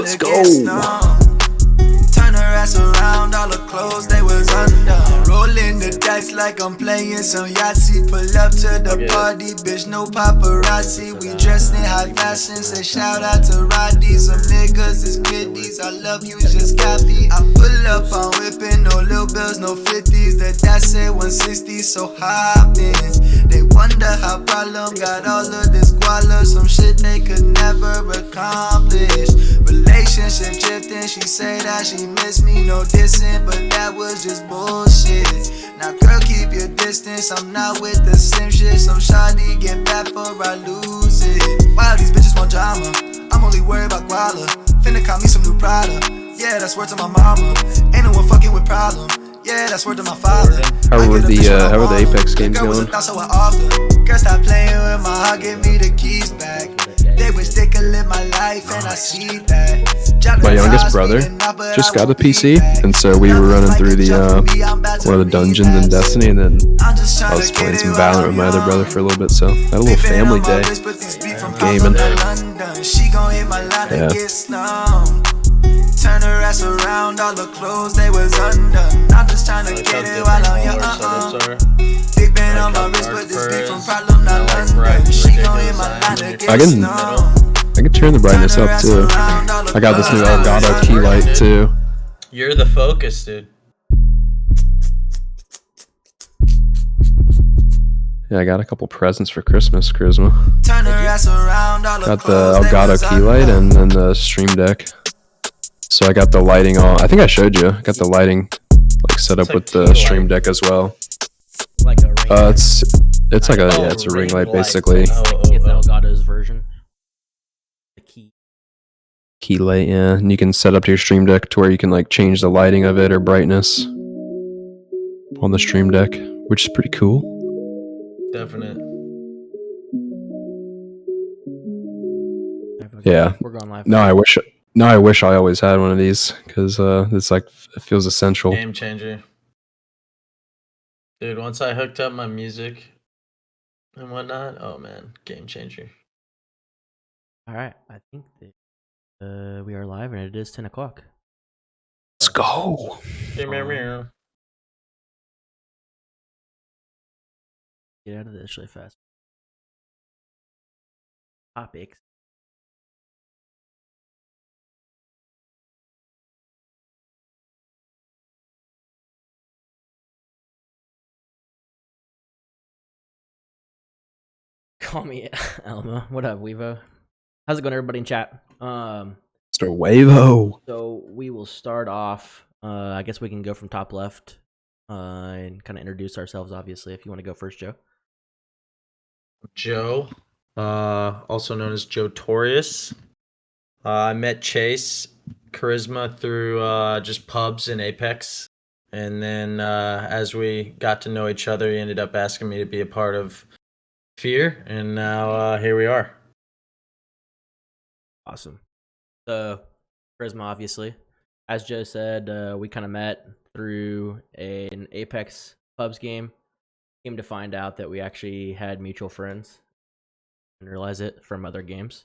to get snumbed. Turn her ass around, all her clothes they was undone. Rolling the dice like I'm playing some Yahtzee. Pull up to the party, bitch, no paparazzi. We dressed in high fashion, say shout out to Roddy. Some niggas is kiddies, I love you, just copy. I pull up, I'm whipping, no little bills, no 50s. The dash say 160, so hop in. They wonder how problem got all of this guala. Some shit they could never accomplish. Relationship drifting, she say that she miss me, no dissing, but that was just bullshit. Now girl, keep your distance, I'm not with the same shit. So shawty, get back before I lose it. Wow, these bitches want drama, I'm only worried about guala. Finna call me some new Prada, yeah, that's word to my mama. Ain't no one fucking with problem, yeah, that's word to my father. How are the Apex games going? Girl, stop playing with my heart, give me the keys back. They wish they could live my life, and I see that. My youngest brother just got a PC, and so we were running through the one of the dungeons in Destiny, and then I was playing some Valorant with my other brother for a little bit. So had a little family day gaming. Yeah. Turn her ass around, all the clothes they was undone. I'm just trying to get it while I'm young. Big band on my wrist, but this beat from problem not London. She gon' hit my line to get I can turn the brightness up too. I got this new Elgato key light too. You're the focus, dude. Yeah, I got a couple presents for Christmas, Charisma. Turn her ass around, all Got the Elgato key light and then the Stream Deck. So I got the lighting all. I think I showed you. I got the lighting like set up with the Stream Deck as well. Like a ring it's like a it's a ring light basically. It's Elgato's version. The Key light, yeah. And you can set up to your Stream Deck to where you can like change the lighting of it or brightness on the Stream Deck, which is pretty cool. Definite. Yeah. We're going live. No, I wish I always had one of these because it's like it feels essential. Game changer. Dude, once I hooked up my music and whatnot, oh man, game changer. All right, I think that we are live and it is 10 o'clock. Let's go. Get out of this really fast. Topics. Call me Elma. What up, Weevo? How's it going, everybody in chat? Mr. Wavo. So we will start off. I guess we can go from top left and kind of introduce ourselves. Obviously, if you want to go first, Joe. Joe, also known as Joe Torius. I met Chase Charisma through just pubs in Apex, and then as we got to know each other, he ended up asking me to be a part of Fear, and now here we are. Awesome. So, Charisma, obviously, as Joe said, we kind of met through an Apex pubs game. Came to find out that we actually had mutual friends and realize it from other games.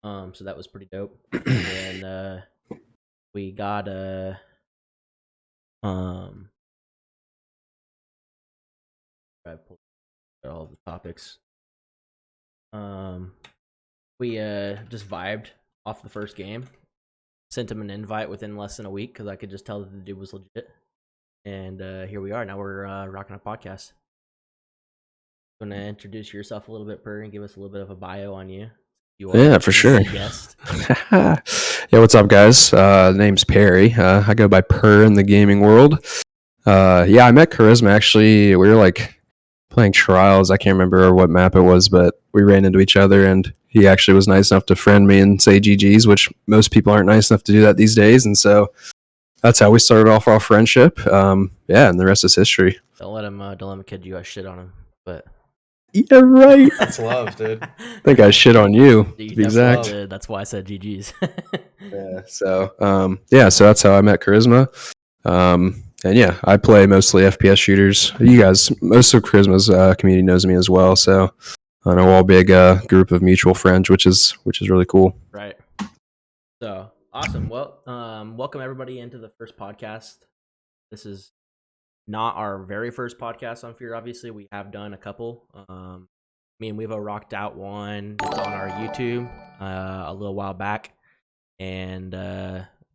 So that was pretty dope. And we got I pulled all the topics. We just vibed off the first game. Sent him an invite within less than a week because I could just tell that the dude was legit. And here we are. Now we're rocking a podcast. You want to introduce yourself a little bit, Purr, and give us a little bit of a bio on you? Yeah, for sure. Yeah, what's up, guys? Name's Perry. I go by Purr in the gaming world. Yeah, I met Charisma actually. We were like playing Trials. I can't remember what map it was, but we ran into each other, and he actually was nice enough to friend me and say GG's, which most people aren't nice enough to do that these days. And so that's how we started off our friendship. Yeah, and the rest is history. Don't let him kid you. I shit on him, but yeah, right. That's love, dude. I think I shit on you, to be exact. That's why I said GG's. Yeah. So so that's how I met Charisma. And yeah, I play mostly FPS shooters. You guys, most of Charisma's community knows me as well. So I know all big group of mutual friends, which is really cool. Right. So Awesome. Well, welcome everybody into the first podcast. This is not our very first podcast on Fear. Obviously, we have done a couple. Me and Wevo rocked out one that's on our YouTube a little while back, and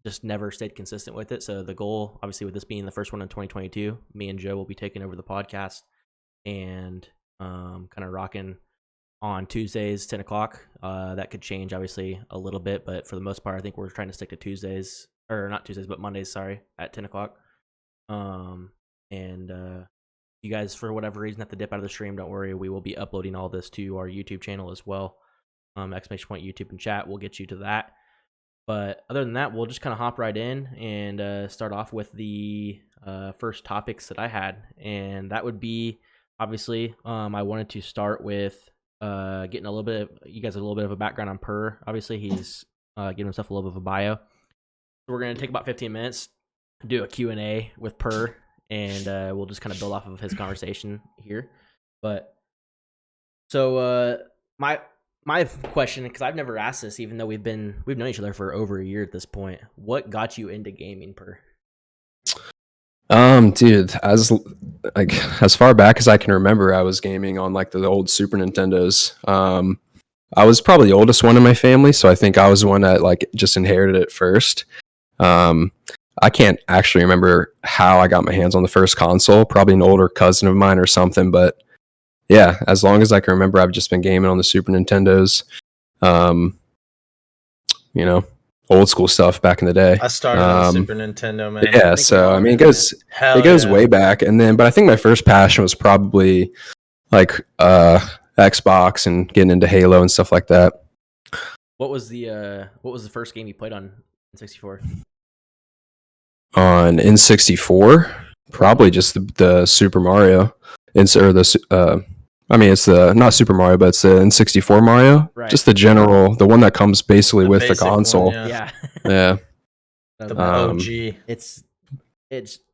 just never stayed consistent with it. So the goal, obviously, with this being the first one in 2022, me and Joe will be taking over the podcast and kind of rocking on Tuesdays, 10 o'clock. That could change, obviously, a little bit, but for the most part, I think we're trying to stick to Tuesdays, or not Tuesdays, but Mondays, sorry, at 10 o'clock. And you guys, for whatever reason, have to dip out of the stream, don't worry. We will be uploading all this to our YouTube channel as well. Exclamation point YouTube and chat. We'll get you to that. But other than that, we'll just kind of hop right in and start off with the first topics that I had. And that would be, obviously, I wanted to start with getting a little bit of, you guys a little bit of a background on Purr. Obviously, he's giving himself a little bit of a bio. So we're going to take about 15 minutes, do a Q&A with Purr, and we'll just kind of build off of his conversation here. But so my question, because I've never asked this, even though we've known each other for over a year at this point. What got you into gaming, Purr? Dude, as far back as I can remember, I was gaming on like the old Super Nintendos. I was probably the oldest one in my family, so I think I was the one that like just inherited it first. I can't actually remember how I got my hands on the first console. Probably an older cousin of mine or something, but yeah, as long as I can remember, I've just been gaming on the Super Nintendos. You know, old school stuff back in the day. I started on Super Nintendo, man. Yeah, so I mean, it goes way back, and then, but I think my first passion was probably like Xbox and getting into Halo and stuff like that. What was the first game you played on N64? On N64, probably just the Super Mario. It's the not Super Mario, but it's the N64 Mario. Right. Just the one that comes basically with the console. One, yeah. Yeah. The OG. It's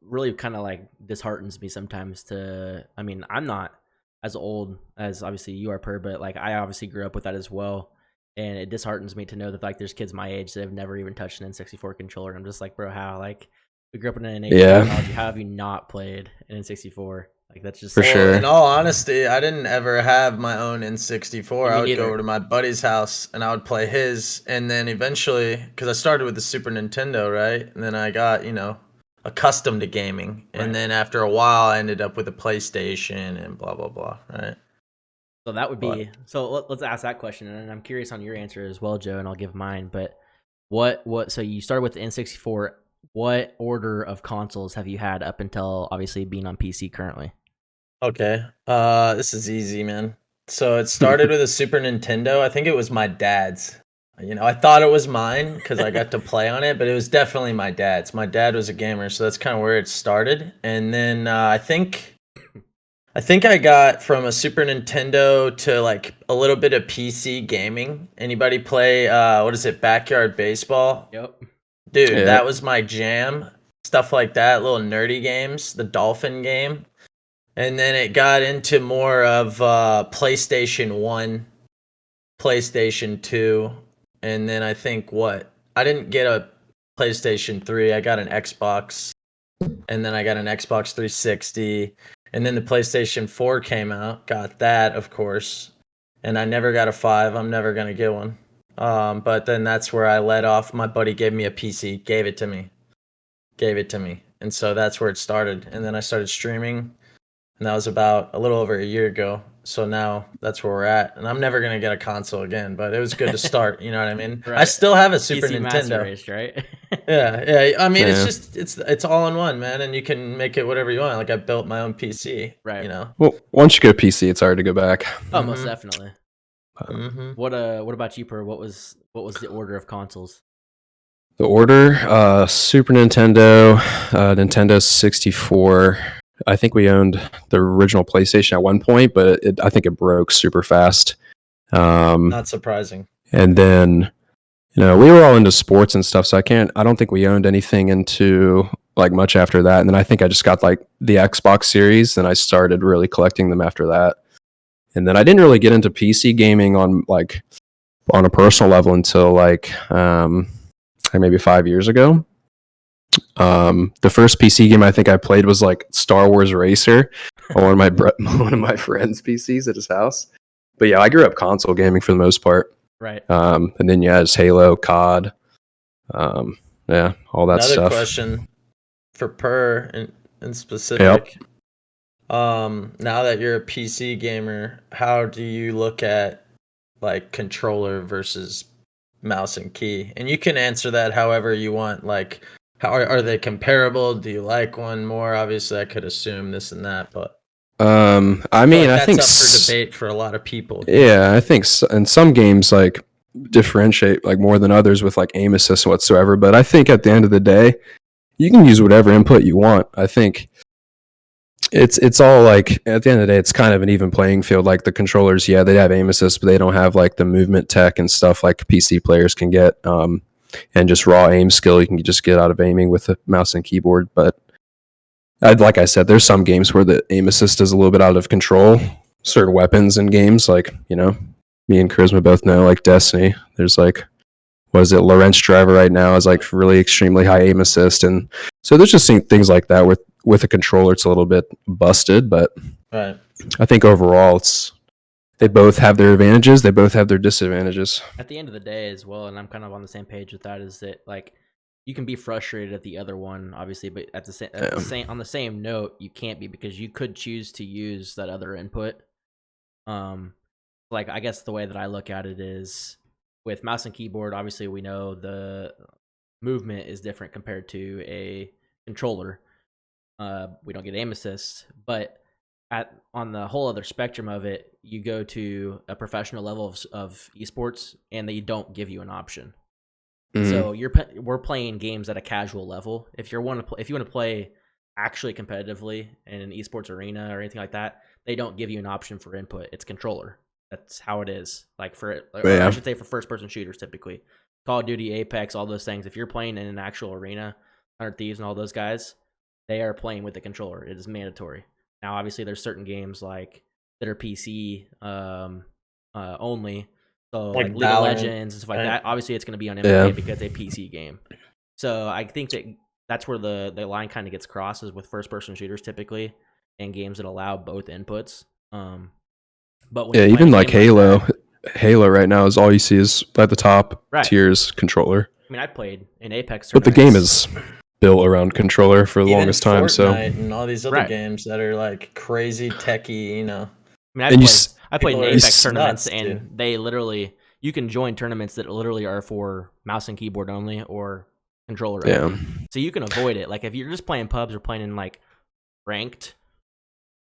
really kind of like disheartens me sometimes I mean, I'm not as old as obviously you are, Purr, but like I obviously grew up with that as well. And it disheartens me to know that like there's kids my age that have never even touched an N64 controller. I'm just like, bro, how? Like, we grew up in an age technology. How have you not played an N64? Like, that's just for sure. In all honesty, I didn't ever have my own N64. I would go over to my buddy's house and I would play his, and then eventually, because I started with the Super Nintendo, right? And then I got, accustomed to gaming, and then after a while, I ended up with a PlayStation and blah blah blah, right? So that would be let's ask that question, and I'm curious on your answer as well, Joe, and I'll give mine. But what? So you started with the N64. What order of consoles have you had up until obviously being on PC currently? Okay, this is easy, man. So it started with a Super Nintendo. I think it was my dad's. I thought it was mine because I got to play on it, but it was definitely my dad's. My dad was a gamer, so that's kind of where it started. And then I think I got from a Super Nintendo to like a little bit of PC gaming. Anybody play Backyard Baseball? Yep. Dude, that was my jam. Stuff like that, little nerdy games, the Dolphin game. And then it got into more of PlayStation 1, PlayStation 2, and then I think I didn't get a PlayStation 3, I got an Xbox, and then I got an Xbox 360, and then the PlayStation 4 came out, got that, of course, and I never got a 5, I'm never going to get one. But then that's where I let off. My buddy gave me a PC, gave it to me, and so that's where it started, and then I started streaming. And that was about a little over a year ago. So now that's where we're at. And I'm never going to get a console again, but it was good to start. You know what I mean? Right. I still have a Super PC Nintendo. Race, right? Yeah. I mean, it's all in one, man. And you can make it whatever you want. Like I built my own PC, right? Well, once you go PC, it's hard to go back. Oh, most definitely. What about you, Purr? What was the order of consoles? The order, Super Nintendo, Nintendo 64. I think we owned the original PlayStation at one point, but I think it broke super fast. Not surprising. And then, we were all into sports and stuff, so I don't think we owned anything into like much after that. And then I think I just got like the Xbox Series, and I started really collecting them after that. And then I didn't really get into PC gaming on a personal level until like, like maybe 5 years ago. The first PC game I think I played was like Star Wars Racer on one of my friends' PCs at his house. But yeah, I grew up console gaming for the most part. Right. And then yeah, just Halo, COD, yeah, all that Another stuff. question for Purr in specific. Yep. Now that you're a PC gamer, how do you look at like controller versus mouse and key? And you can answer that however you want. Like, how are they comparable? Do you like one more? Obviously, I could assume this and that, but I mean, I that's think up for debate for a lot of people. Yeah, I think in some games like differentiate like more than others with like aim assist whatsoever. But I think at the end of the day, you can use whatever input you want. I think it's all like at the end of the day, it's kind of an even playing field. Like the controllers, yeah, they have aim assist, but they don't have like the movement tech and stuff like PC players can get. And just raw aim skill, you can just get out of aiming with a mouse and keyboard. But like I said, there's some games where the aim assist is a little bit out of control. Certain weapons in games, like, you know, me and Charisma both know, like Destiny, there's like, what is it, Lawrence Driver right now is like really extremely high aim assist. And so there's just things like that with a controller, it's a little bit busted. But Right. I think overall, they both have their advantages, they both have their disadvantages. At the end of the day as well, and I'm kind of on the same page with that, is that like you can be frustrated at the other one, obviously, but at on the same note, you can't be, because you could choose to use that other input. Like I guess the way that I look at it is with mouse and keyboard, obviously we know the movement is different compared to a controller. We don't get aim assist, but on the whole other spectrum of it, you go to a professional level of esports and they don't give you an option. Mm-hmm. So we're playing games at a casual level. If you want to play actually competitively in an esports arena or anything like that, they don't give you an option for input. It's controller. That's how it is. Like I should say for first person shooters, typically Call of Duty, Apex, all those things. If you're playing in an actual arena, 100 Thieves and all those guys, they are playing with the controller. It is mandatory. Now, obviously, there's certain games like that are PC only. So like League of Legends and stuff like that. Obviously, it's going to be on NBA because it's a PC game. So I think that's where the line kind of gets crossed, is with first person shooters typically, and games that allow both inputs. But when even like Halo, Halo right now is all you see is at the top tiers controller. I mean, I played in Apex, but the game is built around controller for the longest time. So and all these other games that are like crazy techie, you know. I mean, I played in Apex tournaments, and they literally, you can join tournaments that literally are for mouse and keyboard only or controller only. So you can avoid it. Like if you're just playing pubs or playing in like ranked,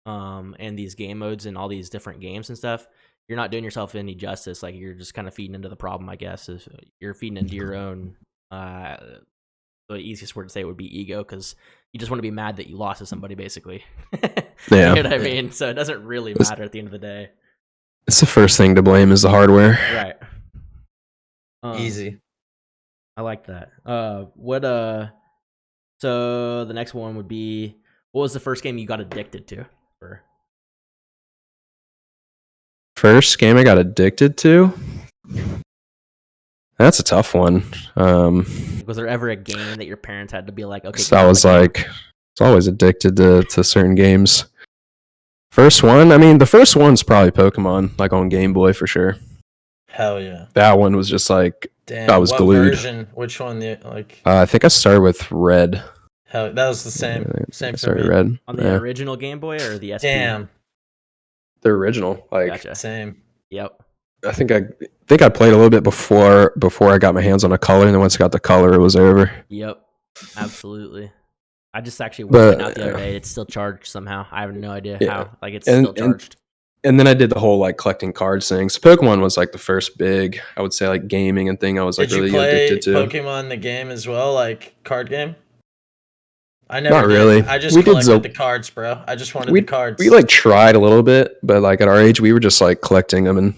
and these game modes and all these different games and stuff, you're not doing yourself any justice. Like you're just kind of feeding into the problem, I guess. Is you're feeding into your own. The easiest word to say would be ego, because you just want to be mad that you lost to somebody, basically. You know what I mean? So it doesn't really matter at the end of the day. It's the first thing to blame is the hardware. Right. Easy. I like that. So the next one would be, what was the first game you got addicted to? First game I got addicted to? That's a tough one. Was there ever a game that your parents had to be like, okay? So I was always addicted to certain games. First one, I mean, the first one's probably Pokemon, like on Game Boy for sure. Hell yeah. That one was just like, damn, I was glued. Version? Which one? I think I started with Red. Hell, that was the same. Same for me. Red. On the original Game Boy or the SP? Damn. The original, like gotcha. Same. Yep. I think I played a little bit before I got my hands on a color, and then once I got the color, it was over. Yep, absolutely. I just actually worked it out the other day. It's still charged somehow. I have no idea how. Like it's still charged. And then I did the whole like collecting cards thing. So Pokemon was like the first big, I would say, like gaming and thing I was like really addicted to. Pokemon the game as well, like card game? I never Not really. I just collected the cards, bro. I just wanted the cards. We like tried a little bit, but like at our age, we were just like collecting them and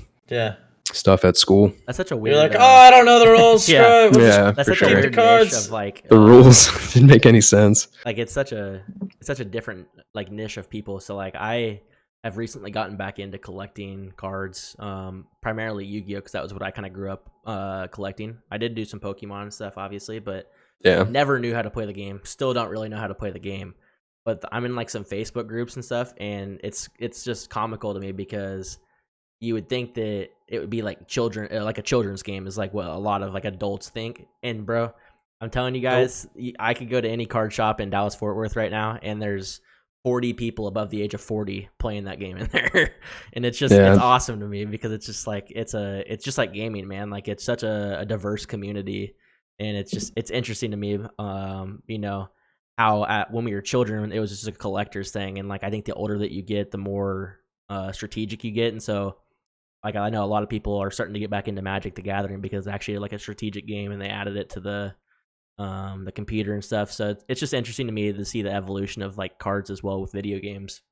stuff at school. That's such a weird. You're like, I don't know the rules. That's such a weird niche of like the rules didn't make any sense. Like it's such a different like niche of people. So like I have recently gotten back into collecting cards, primarily Yu-Gi-Oh, because that was what I kind of grew up collecting. I did do some Pokemon and stuff, obviously, but Yeah. never knew how to play the game. Still don't really know how to play the game. But I'm in like some Facebook groups and stuff, and it's just comical to me because you would think that it would be like children, like a children's game is like what a lot of like adults think. And bro, I'm telling you guys, I could go to any card shop in Dallas Fort Worth right now, and there's 40 people above the age of 40 playing that game in there. And it's just it's awesome to me because it's just like it's just like gaming, man. Like it's such a diverse community, and it's interesting to me. You know how when we were children, it was just a collector's thing, and like I think the older that you get, the more strategic you get, and so. Like I know a lot of people are starting to get back into Magic the Gathering because it's actually like a strategic game, and they added it to the computer and stuff. So it's just interesting to me to see the evolution of like cards as well with video games.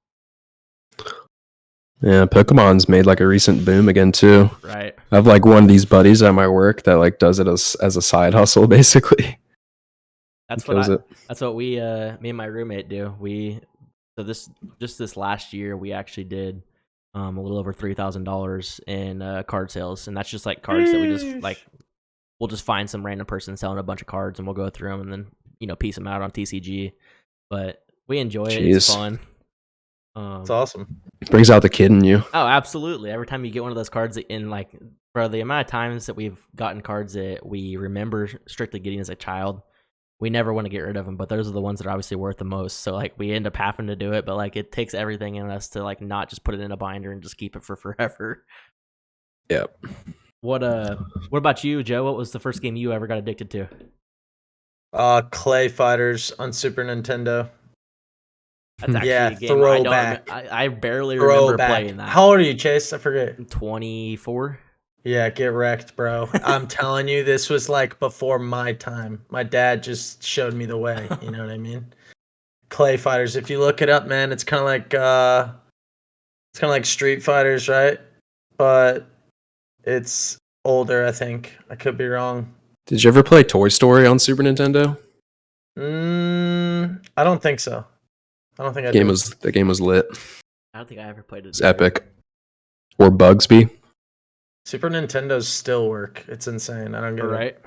Yeah, Pokemon's made like a recent boom again too. Right. I have like one of these buddies at my work that like does it as a side hustle basically. That's what we me and my roommate do. This last year we actually did a little over $3,000 in card sales, and that's just like cards that we just like we'll just find some random person selling a bunch of cards, and we'll go through them and then piece them out on TCG. But we enjoy it. It's fun. It's awesome. Brings out the kid in you. Oh, absolutely! Every time you get one of those cards, in like, bro, the amount of times that we've gotten cards that we remember strictly getting as a child. We never want to get rid of them, but those are the ones that are obviously worth the most. So like we end up having to do it, but like it takes everything in us to like not just put it in a binder and just keep it for forever. Yep. What about you, Joe? What was the first game you ever got addicted to? Clay Fighters on Super Nintendo. That's actually a game throwback. I barely remember playing that. How old are you, Chase? I forget. 24. Yeah, get wrecked, bro. I'm telling you, this was like before my time. My dad just showed me the way. You know what I mean? Clay Fighters. If you look it up, man, it's kind of like Street Fighters, right? But it's older, I think. I could be wrong. Did you ever play Toy Story on Super Nintendo? I don't think so. I don't think I did. The game was lit. I don't think I ever played it. It's epic. Or Bugsby. Super Nintendos still work. It's insane. I don't get it.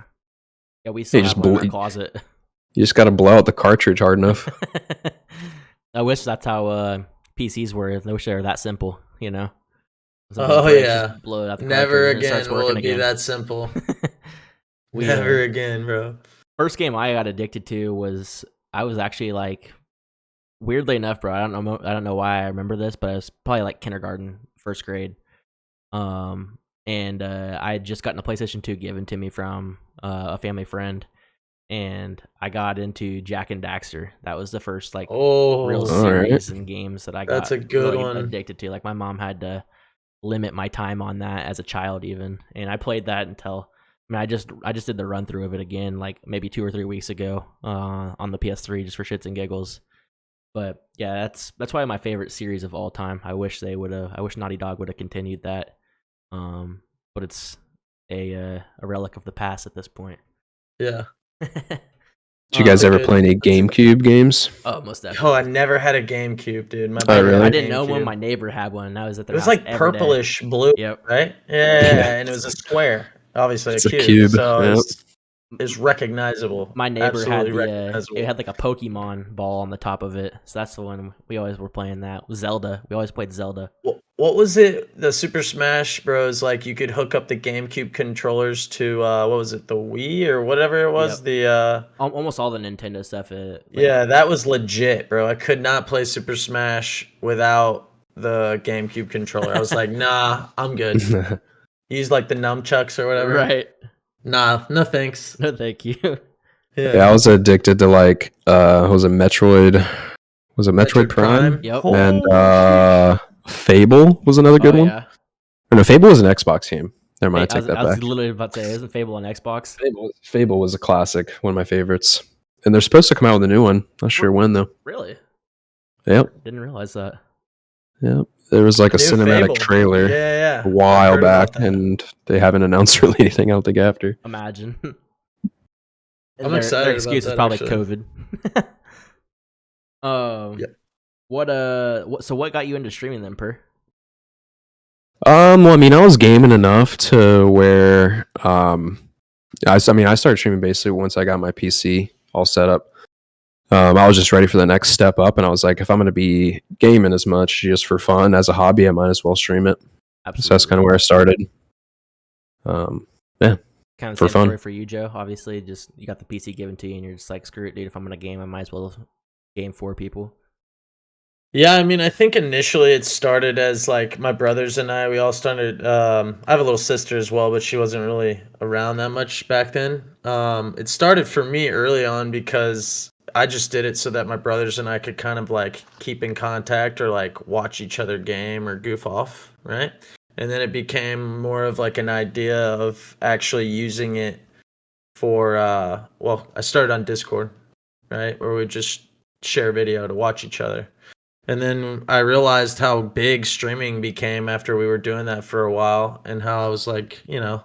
Yeah, we still have one in our closet. You just got to blow out the cartridge hard enough. I wish that's how PCs were. I wish they were that simple, you know? Oh, yeah. Blow it out the Never again will it be that simple. Never again, bro. First game I got addicted to was, I was actually like, weirdly enough, bro, I don't know why I remember this, but I was probably like kindergarten, first grade. And I had just gotten a PlayStation 2 given to me from a family friend, and I got into Jack and Daxter. That was the first like real series and games that I got addicted to. Like my mom had to limit my time on that as a child even, and I played that until I just did the run through of it again like maybe 2 or 3 weeks ago on the PS3 just for shits and giggles. But yeah, that's probably my favorite series of all time. I wish Naughty Dog would have continued that. But it's a relic of the past at this point. Yeah. Did you guys ever play any GameCube games? Oh, most definitely. Oh, I never had a GameCube, dude. Really? I didn't know one. My neighbor had one. And I was at the house. It was like purplish blue, right? Yeah, and it was a square. Obviously, it's a cube. So it's recognizable. My neighbor had it had like a Pokemon ball on the top of it. So that's the one we always were playing. That Zelda. We always played Zelda. What was it? The Super Smash Bros. Like you could hook up the GameCube controllers to what was it? The Wii or whatever it was. Yep. The almost all the Nintendo stuff. Yeah, that was legit, bro. I could not play Super Smash without the GameCube controller. I was like, nah, I'm good. Use like the nunchucks or whatever. Right. Nah, no thanks. No, thank you. Yeah, I was addicted to like was it Metroid Prime? Yep. And Fable was another good one. Yeah. Or no, Fable was an Xbox game. Never mind, I take that back. I was literally about to say, isn't Fable on Xbox? Fable was a classic, one of my favorites. And they're supposed to come out with a new one. Not sure when though. Really? Yep. Didn't realize that. Yep. There was like a cinematic Fable trailer a while back, and they haven't announced really anything, I don't think, after. Imagine. I'm excited. Their excuse is probably actually. COVID. Yeah. what got you into streaming then, Per? Well, I mean, I was gaming enough to where, I started streaming basically once I got my PC all set up. I was just ready for the next step up, and I was like, if I'm going to be gaming as much just for fun as a hobby, I might as well stream it. Absolutely. So that's kind of where I started. Yeah, Kind of for same fun. story for you, Joe. Obviously, just you got the PC given to you, and you're just like, screw it, dude. If I'm gonna game, I might as well game for people. Yeah, I mean, I think initially it started as like my brothers and I, we all started. I have a little sister as well, but she wasn't really around that much back then. It started for me early on because I just did it so that my brothers and I could kind of like keep in contact or like watch each other game or goof off, right? And then it became more of like an idea of actually using it for, well, I started on Discord, right? Where we just share video to watch each other. And then I realized how big streaming became after we were doing that for a while, and how I was like, I'm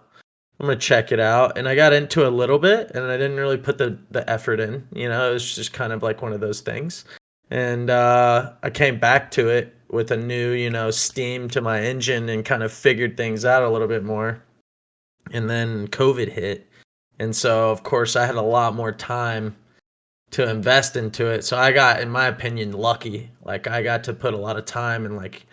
gonna check it out. And I got into it a little bit, and I didn't really put the effort in. It was just kind of like one of those things. And I came back to it with a new, steam to my engine, and kind of figured things out a little bit more. And then COVID hit, and so of course I had a lot more time to invest into it. So I got, in my opinion, lucky. Like I got to put a lot of time and like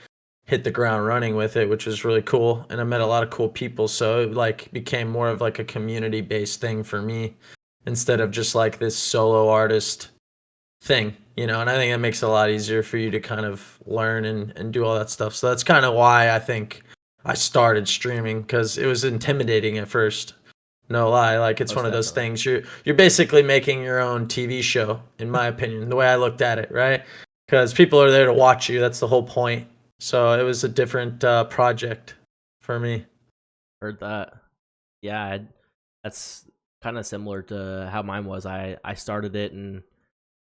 hit the ground running with it, which was really cool. And I met a lot of cool people. So it like became more of like a community based thing for me instead of just like this solo artist thing, and I think that makes it a lot easier for you to kind of learn and do all that stuff. So that's kind of why I think I started streaming, because it was intimidating at first. No lie, like it's Most one of those definitely. things. You're basically making your own TV show, in my opinion, the way I looked at it, right? Because people are there to watch you. That's the whole point. So it was a different project for me. Heard that. Yeah, that's kind of similar to how mine was. I started it and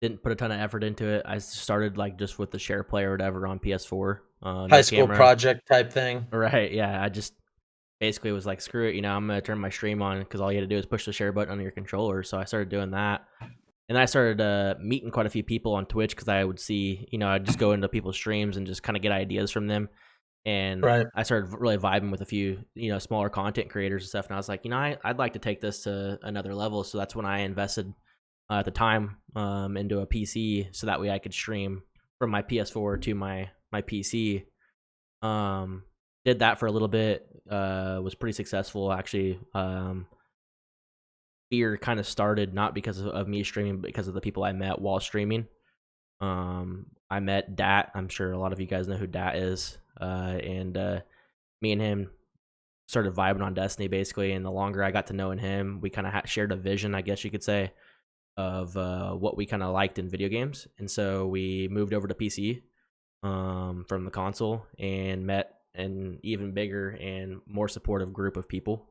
didn't put a ton of effort into it. I started like just with the share play or whatever on PS4. High No school camera. project type thing. Right. Yeah. I just basically was like, screw it. I'm gonna turn my stream on because all you had to do is push the share button on your controller. So I started doing that. And I started meeting quite a few people on Twitch because I would see, I'd just go into people's streams and just kind of get ideas from them. And Right. I started really vibing with a few, smaller content creators and stuff. And I was like, I'd like to take this to another level. So that's when I invested at the time into a PC so that way I could stream from my PS4 to my PC. Did that for a little bit. Was pretty successful actually. Fear kind of started not because of me streaming, but because of the people I met while streaming. I met Dat. I'm sure a lot of you guys know who Dat is. And me and him started vibing on Destiny basically. And the longer I got to knowing him, we kind of shared a vision, I guess you could say, of what we kind of liked in video games. And so we moved over to PC from the console and met an even bigger and more supportive group of people.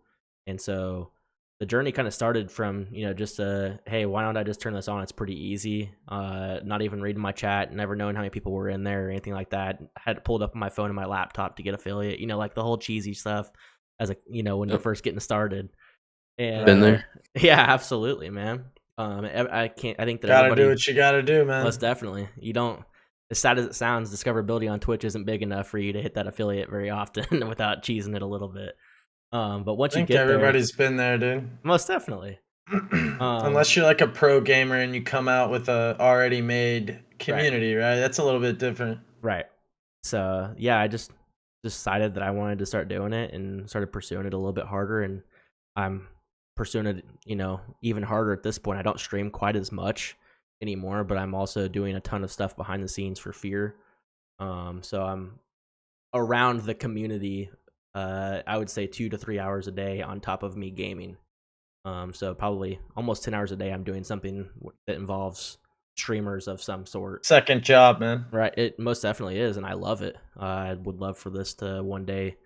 And so the journey kind of started from, just hey, why don't I just turn this on? It's pretty easy. Not even reading my chat, never knowing how many people were in there or anything like that. I had it pulled up on my phone and my laptop to get affiliate, like the whole cheesy stuff as a, when you're first getting started. And Been there. yeah, absolutely, man. I think that Gotta everybody do what you gotta do, man. most definitely. You don't, as sad as it sounds, discoverability on Twitch isn't big enough for you to hit that affiliate very often without cheesing it a little bit. But once I you think get everybody's been there, dude. there, most definitely. Unless you're like a pro gamer and you come out with a already made community, right? That's a little bit different. Right. So yeah, I just decided that I wanted to start doing it and started pursuing it a little bit harder, and I'm pursuing it, even harder at this point. I don't stream quite as much anymore, but I'm also doing a ton of stuff behind the scenes for Fear. So I'm around the community. I would say 2 to 3 hours a day on top of me gaming. So probably almost 10 hours a day I'm doing something that involves streamers of some sort. Second job, man. Right, it most definitely is, and I love it. I would love for this to one day,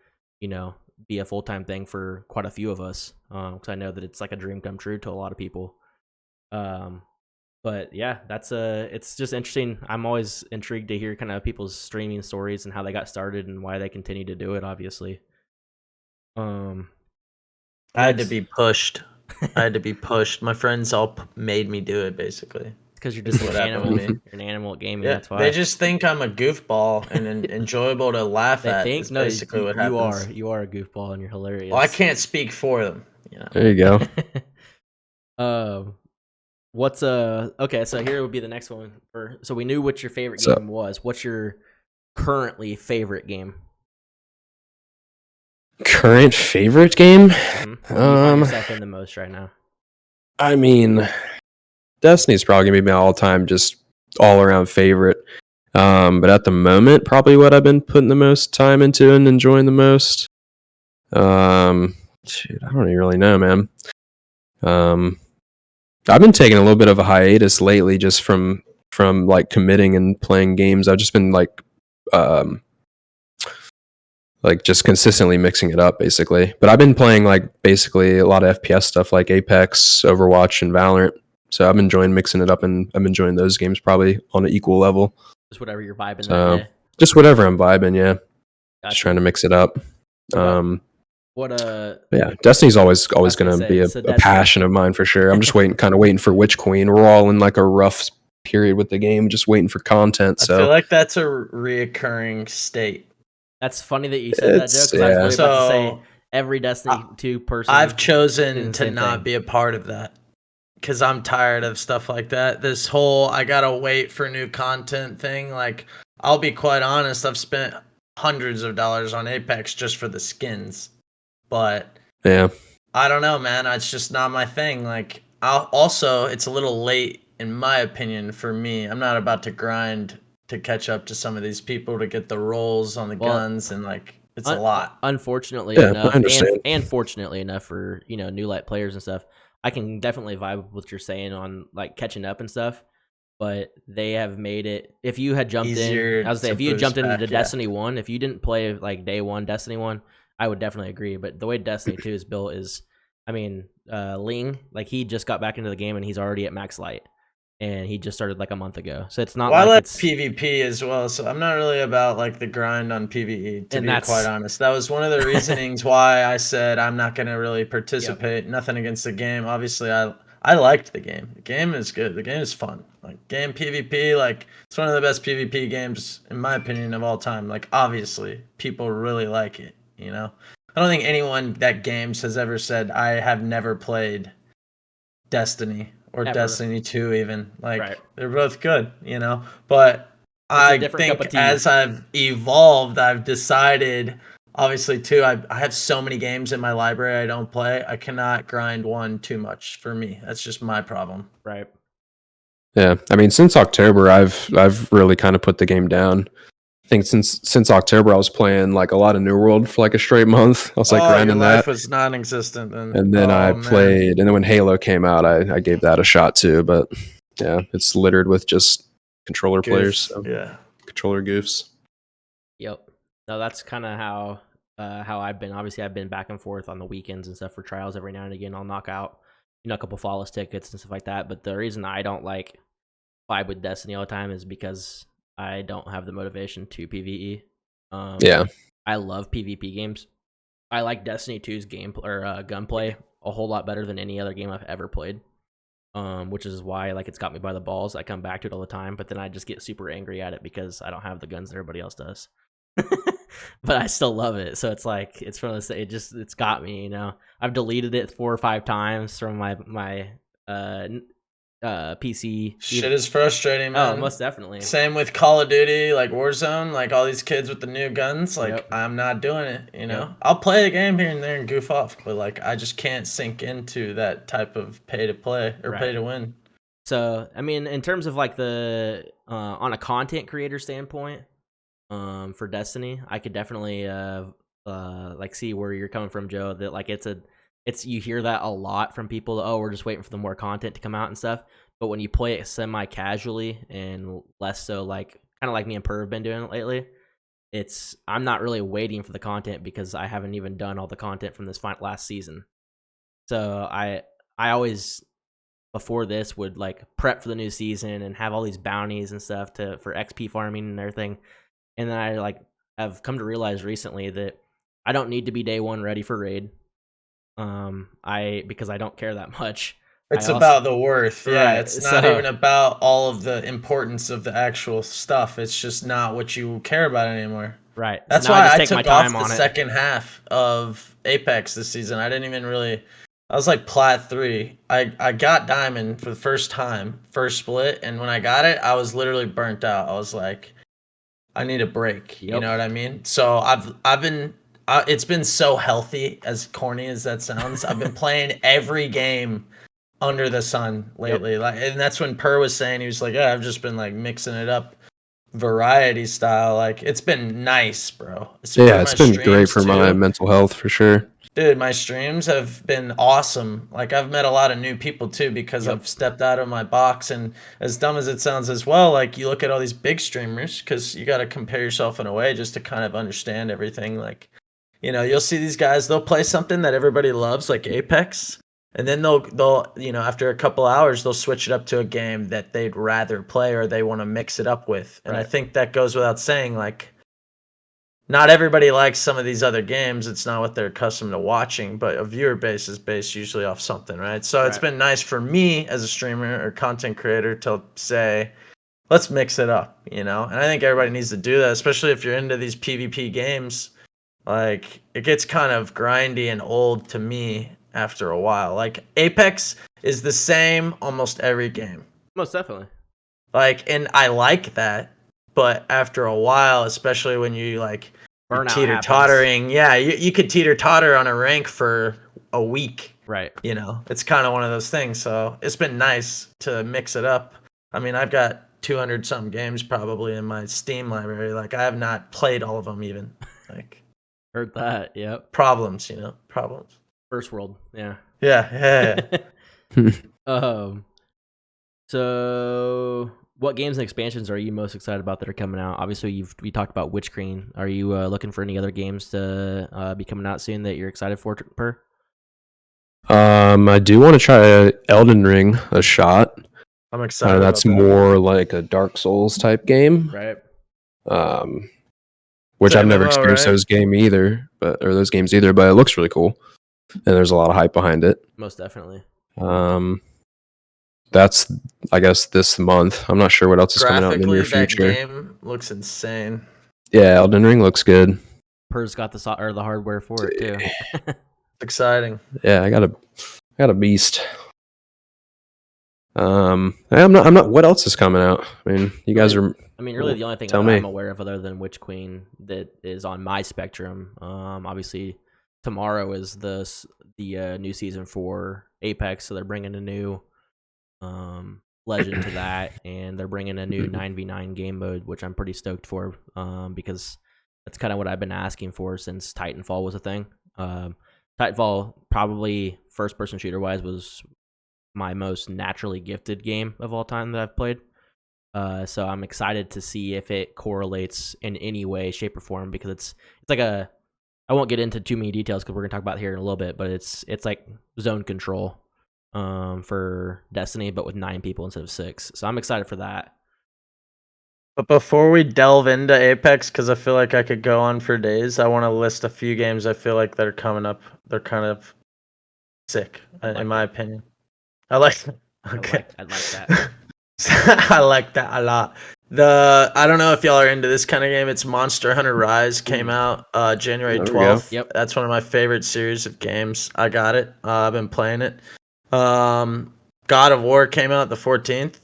be a full-time thing for quite a few of us, because I know that it's like a dream come true to a lot of people. But yeah, it's just interesting. I'm always intrigued to hear kind of people's streaming stories and how they got started and why they continue to do it, obviously. I had to be pushed. I had to be pushed. My friends all made me do it, basically. because you're just What an happened to animal. me? You're an animal at gaming. Yeah, That's why they just think I'm a goofball and enjoyable to laugh they at. think. Is No, basically what you happens. are. You are a goofball, and you're hilarious. Well, I can't speak for them. You know. There you go. What's okay? So here would be the next one. So we knew what your favorite So- game was. What's your currently favorite game? Current favorite game? What do you find yourself in the most right now? I mean, Destiny's probably gonna be my all-time, just all-around favorite. But at the moment, probably what I've been putting the most time into and enjoying the most. Shoot, I don't even really know, man. I've been taking a little bit of a hiatus lately, just from like committing and playing games. I've just been like just consistently mixing it up, basically. But I've been playing like basically a lot of FPS stuff, like Apex, Overwatch, and Valorant. So I'm enjoying mixing it up, and I'm enjoying those games probably on an equal level. Just whatever you're vibing So that day. just whatever I'm vibing, yeah. Gotcha. Just trying to mix it up. What Yeah, Destiny's always I was going gonna to be say, a Destiny- passion of mine for sure. I'm just waiting for Witch Queen. We're all in like a rough period with the game, just waiting for content. I So feel like that's a reoccurring state. That's funny that you said that, Joe. It's- Because I was yeah. literally about to So, say every Destiny 2 person. I've saying chosen the to same not thing. be a part of that because I'm tired of stuff like that. This whole I gotta wait for new content thing. Like, I'll be quite honest, I've spent hundreds of dollars on Apex just for the skins, but yeah, I don't know, man. It's just not my thing. Like, it's a little late in my opinion for me. I'm not about to grind to catch up to some of these people to get the rolls on the guns, and like it's a lot. Unfortunately Yeah, I enough, understand. and fortunately enough for new light players and stuff, I can definitely vibe with what you're saying on like catching up and stuff. But they have made it. If you had jumped Easier in, I was say to if you had boost jumped into back, yeah. Destiny 1, if you didn't play like day one Destiny 1, I would definitely agree. But the way Destiny 2 is built is, I mean, Ling, like he just got back into the game and he's already at max light, and he just started like a month ago. So it's not Well, I like like it's PvP as well, so I'm not really about like the grind on PvE, to And be that's- quite honest. That was one of the reasonings why I said I'm not gonna really participate. Nothing against the game. Obviously, I liked the game. The game is good. The game is fun. Like game PvP, like it's one of the best PvP games in my opinion of all time. Like obviously, people really like it. You know, I don't think anyone that games has ever said I have never played Destiny or Ever. Destiny 2 even. Like Right. they're both good, you know. But a I different cup of think tea. as I've evolved, I've decided obviously too, I have so many games in my library I don't play. I cannot grind one too much for me. That's just my problem. right. yeah. I mean, since October, I've really kind of put the game down. I think since October, I was playing like a lot of New World for like a straight month. I was like your grinding life that. was non-existent then. And then I man. played, and then when Halo came out, I gave that a shot too. But yeah, it's littered with just controller players, Goofs. so Yeah. controller goofs. Yep. No, that's kind of how I've been. Obviously, I've been back and forth on the weekends and stuff for trials. Every now and again, I'll knock out a couple flawless tickets and stuff like that. But the reason I don't like vibe with Destiny all the time is because I don't have the motivation to PvE. Yeah, I love PvP games. I like Destiny 2's gunplay a whole lot better than any other game I've ever played. Which is why like it's got me by the balls. I come back to it all the time, but then I just get super angry at it because I don't have the guns that everybody else does. But I still love it. So it's like it's from this. It's got me. You know, I've deleted it 4 or 5 times from my PC. Shit is frustrating, man. Oh, most definitely. Same with Call of Duty, like Warzone, like all these kids with the new guns. Like Yep. I'm not doing it, you know. Yep. I'll play a game here and there and goof off, but like I just can't sink into that type of pay to play or Right. pay to win. So I mean, in terms of like the on a content creator standpoint, for Destiny, I could definitely like see where you're coming from, Joe. That like it's you hear that a lot from people. Oh, we're just waiting for the more content to come out and stuff. But when you play it semi casually and less so like kind of like me and Purr have been doing it lately, I'm not really waiting for the content because I haven't even done all the content from this last season. So I always before this would like prep for the new season and have all these bounties and stuff for XP farming and everything. And then I like have come to realize recently that I don't need to be day one ready for raid. Because I don't care that much. It's also about the worth. Yeah, right. it's not even about all of the importance of the actual stuff. It's just not what you care about anymore. right. So That's now I why just I take my took time off the on it. second half of Apex this season. I didn't even really. I was like plat 3. I got diamond for the first time, first split, and when I got it, I was literally burnt out. I was like, I need a break. You Yep. know what I mean? So I've been. It's been so healthy, as corny as that sounds. I've been playing every game under the sun lately. Like, and that's when Purr was saying, he was like, yeah, I've just been like mixing it up variety style. Like, it's been nice, bro. It's Yeah, for it's my been great streams for my too. mental health for sure. Dude, my streams have been awesome. Like, I've met a lot of new people too because Yep. I've stepped out of my box. And as dumb as it sounds as well, like, you look at all these big streamers, because you got to compare yourself in a way just to kind of understand everything. Like, you know, you'll see these guys, they'll play something that everybody loves, like Apex, and then they'll you know, after a couple hours, they'll switch it up to a game that they'd rather play or they want to mix it up with. And I Right. think that goes without saying. Like, not everybody likes some of these other games. It's not what they're accustomed to watching, but a viewer base is based usually off something, right? So it's Right. been nice for me as a streamer or content creator to say, let's mix it up, you know? And I think everybody needs to do that, especially if you're into these PvP games. Like, it gets kind of grindy and old to me after a while. Like, Apex is the same almost every game. Most definitely. Like, and I like that, but after a while, especially when you like you're Burnout teeter happens. tottering, yeah, you could teeter totter on a rank for a week. Right. You know, it's kind of one of those things. So it's been nice to mix it up. I mean, I've got 200 some games probably in my Steam library. Like, I have not played all of them even. Like, Heard that. Yep. problems, you know, problems. First world. Yeah. Yeah. So what games and expansions are you most excited about that are coming out? Obviously, we talked about Witch Queen. Are you looking for any other games to be coming out soon that you're excited for, Per? I do want to try Elden Ring a shot. I'm excited. That's about that. more like a Dark Souls type game. Right. Which It's I've an never MMO, experienced right? those games either, but it looks really cool. And there's a lot of hype behind it. Most definitely. That's, I guess, this month. I'm not sure what else is coming out in the near Graphically, that future. game looks insane. Yeah, Elden Ring looks good. Per's got the hardware for it too. Exciting. Yeah, I got a beast. I'm not. What else is coming out? I mean, you guys are. I mean, really, the only thing Tell that me. I'm aware of other than Witch Queen that is on my spectrum. Obviously, tomorrow is the new season for Apex, so they're bringing a new legend to that, and they're bringing a new 9v9 game mode, which I'm pretty stoked for, because that's kind of what I've been asking for since Titanfall was a thing. Titanfall, probably first-person shooter-wise, was my most naturally gifted game of all time that I've played. So I'm excited to see if it correlates in any way, shape, or form, because it's like a. I won't get into too many details because we're gonna talk about it here in a little bit, but it's like zone control, for Destiny, but with 9 people instead of 6. So I'm excited for that. But before we delve into Apex, because I feel like I could go on for days, I want to list a few games I feel like that are coming up. They're kind of sick, in my opinion. I like. Okay. I like that. I like that a lot. I don't know if y'all are into this kind of game. It's Monster Hunter Rise. Came out January There we go. 12th. Yep. That's one of my favorite series of games. I got it. I've been playing it. God of War came out the 14th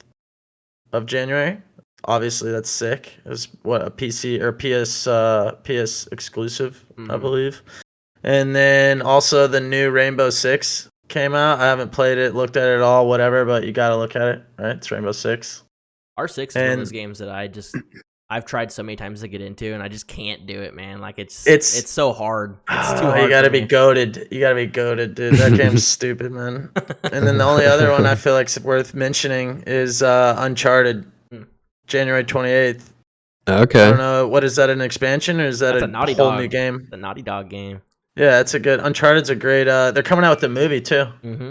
of January. Obviously, that's sick. It was a PC or PS exclusive, I believe. And then also the new Rainbow Six came out. I haven't played it, looked at it at all, whatever, but you gotta look at it, right? It's Rainbow Six. R6 is one of those games that I've tried so many times to get into, and I just can't do it, man. Like, it's so hard. It's too hard. You gotta for be me. goated. You gotta be goated, dude. That game's stupid, man. And then the only other one I feel like's worth mentioning is Uncharted, January 28th. Okay. I don't know. What is that, an expansion, or is that That's a a Naughty whole Dog. new game? The Naughty Dog game. Yeah, it's a good. Uncharted's a great. They're coming out with the movie too. Mm-hmm.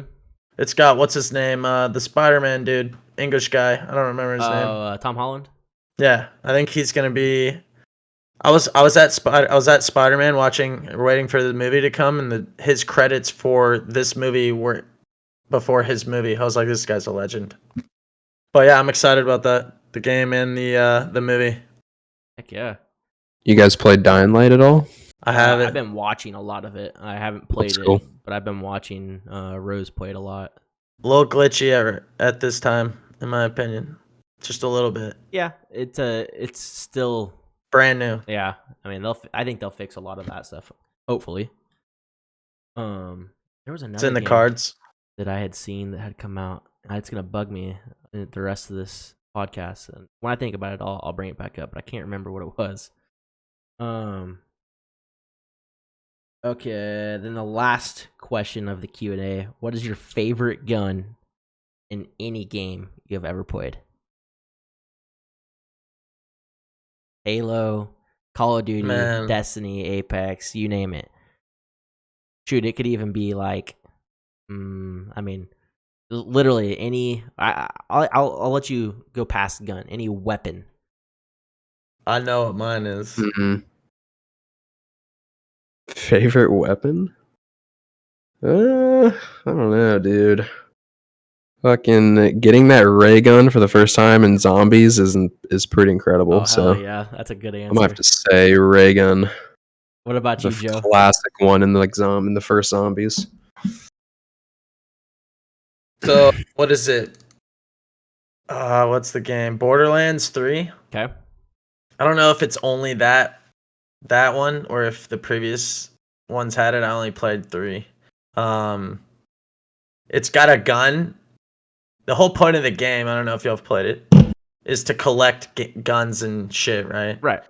It's got, what's his name? The Spider-Man dude, English guy. I don't remember his name. Tom Holland. Yeah, I think he's gonna be. I was at Spider-Man waiting for the movie to come, and his credits for this movie were before his movie. I was like, this guy's a legend. But yeah, I'm excited about that. The game and the movie. Heck yeah. You guys played Dying Light at all? I have it. I've been watching a lot of it. I haven't played cool. it, but I've been watching Rose play it a lot. A little glitchy at this time, in my opinion. Just a little bit. Yeah, it's still Brand new. yeah. I mean, I think they'll fix a lot of that stuff. Hopefully. There was another It's in the game cards. that I had seen that had come out. It's gonna bug me the rest of this podcast, and when I think about it, I'll bring it back up. But I can't remember what it was. Okay, then the last question of the Q&A: what is your favorite gun in any game you have ever played? Halo, Call of Duty, Man. Destiny, Apex, you name it. Shoot, it could even be like, I mean, literally any. I'll let you go past gun. Any weapon. I know what mine is. Mm-hmm. Favorite weapon? I don't know, dude. Fucking getting that ray gun for the first time in Zombies is pretty incredible. Oh, so hell yeah, that's a good answer. I'm gonna have to say ray gun. What about The you, Joe? classic one in the in the first Zombies. So what is it? What's the game? Borderlands 3? Okay. I don't know if it's only that one or if the previous ones had it. I only played 3. It's got a gun. The whole point of the game, I don't know if y'all have played it, is to collect guns and shit, right? Right.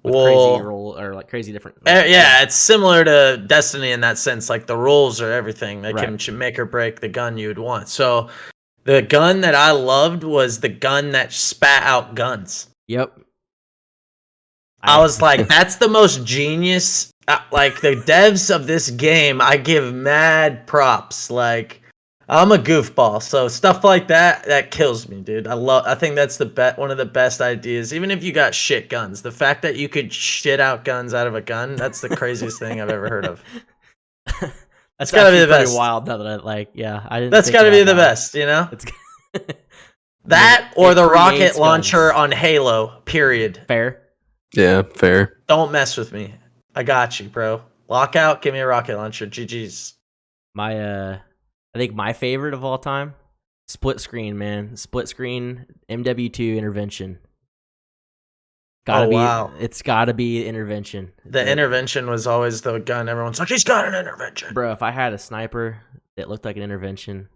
With Well, crazy roll or like crazy different. yeah, it's similar to Destiny in that sense. Like the rules are everything. They Right. can make or break the gun you would want. So the gun that I loved was the gun that spat out guns. Yep. I was like, that's the most genius. Like the devs of this game, I give mad props. Like I'm a goofball, so stuff like that kills me, dude. I think that's one of the best ideas. Even if you got shit guns, the fact that you could shit out guns out of a gun, that's the craziest thing I've ever heard of. That's gotta be actually the pretty best. wild. Now that I didn't. That's think got to about be the that. best, you know? It's That I or mean, the it rocket creates launcher guns. on Halo, period. Fair. Yeah, fair. Don't mess with me. I got you, bro. Lockout, give me a rocket launcher. GG's. I think my favorite of all time, split screen, man. Split screen MW2 intervention. Gotta be. Wow. It's gotta be intervention. The intervention was always the gun. Everyone's like, he's got an intervention. Bro, if I had a sniper that looked like an intervention,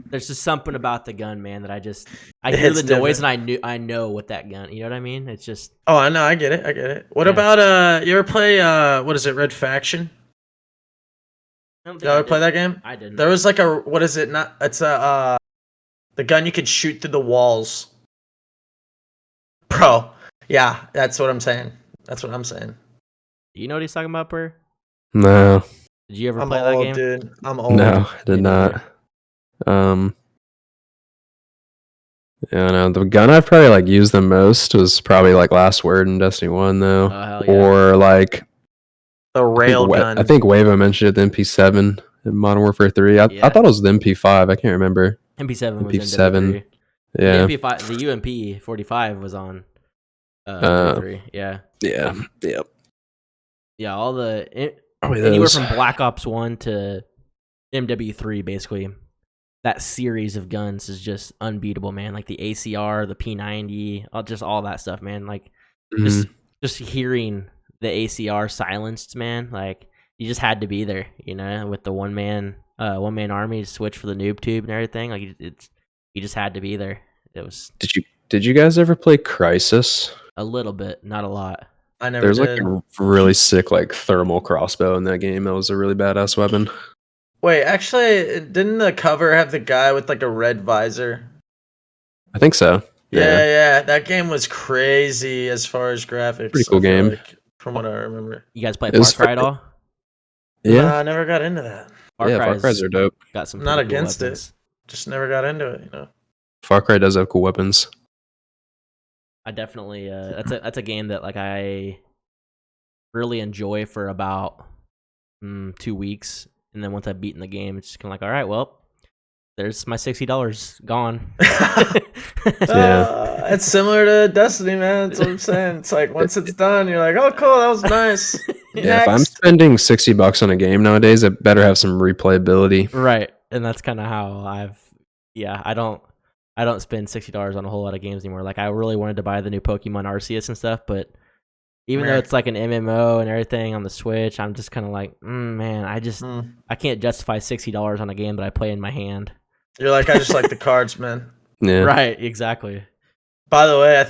there's just something about the gun, man, that I hear the noise and I know what that gun. You know what I mean? It's just. Oh, I know. I get it. What Yeah. about you ever play what is it? Red Faction? I don't think You ever play that game? I didn't. There was like a what is it? Not it's a the gun you could shoot through the walls. Bro, yeah, that's what I'm saying. Do you know what he's talking about, Purr? No, Did you ever I'm play old, that game? dude. I'm old. no, I did Me not. neither. Yeah, no, the gun I've probably like used the most was probably like Last Word in Destiny 1 though. Oh, hell yeah. Or like The rail gun. I think Wavo mentioned it, the MP7 in Modern Warfare 3. I Yeah. thought it was the MP5. I can't remember. MP7 was MP7. in Yeah. The MP5, the UMP 45 was on 3. Yeah. Yeah. Yep. Yeah, all Probably anywhere those. from Black Ops 1 to MW3 basically. That series of guns is just unbeatable, man. Like the ACR, the P90, just all that stuff, man. Like Mhm. just hearing the ACR silenced, man. Like you just had to be there, you know, with the one man army to switch for the noob tube and everything. Like you just had to be there. It was Did you guys ever play Crisis? a little bit, not a lot. I never There's did. like a really sick like thermal crossbow in that game. That was a really badass weapon. Wait, actually, didn't the cover have the guy with like a red visor? I think so. Yeah. That game was crazy as far as graphics. Pretty cool I feel game. like, from what I remember. You guys play It Far was Cry at all? Yeah. Nah, I never got into that. Far Cry's are dope. Got some I'm not pretty cool against it. weapons. Just never got into it, you know. Far Cry does have cool weapons. I definitely that's a game that like I really enjoy for about 2 weeks, and then once I've beaten the game, it's just kind of like, all right, well, there's my $60 gone. It's similar to Destiny, man. That's what I'm saying. It's like once it's done, you're like, oh, cool, that was nice. Yeah, if I'm spending $60 on a game nowadays, it better have some replayability. Right, and that's kind of how I don't spend $60 on a whole lot of games anymore. Like I really wanted to buy the new Pokemon Arceus and stuff, but even though it's like an MMO and everything on the Switch, I'm just kind of like, man, I can't justify $60 on a game that I play in my hand. You're like, I just like the cards, man. Yeah. Right, exactly. By the way, I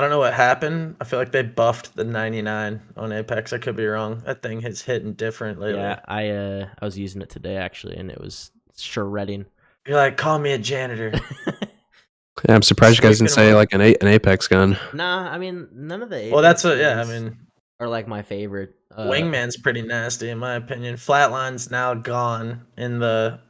don't know what happened. I feel like they buffed the 99 on Apex. I could be wrong. That thing has hitting different lately. Yeah, I was using it today actually, and it was shredding. You're like, call me a janitor. Yeah, I'm surprised you guys didn't say like an Apex gun. Nah, I mean none of the Apex Well, that's what. Yeah, I mean, are like my favorite. Wingman's pretty nasty in my opinion. Flatline's now gone in the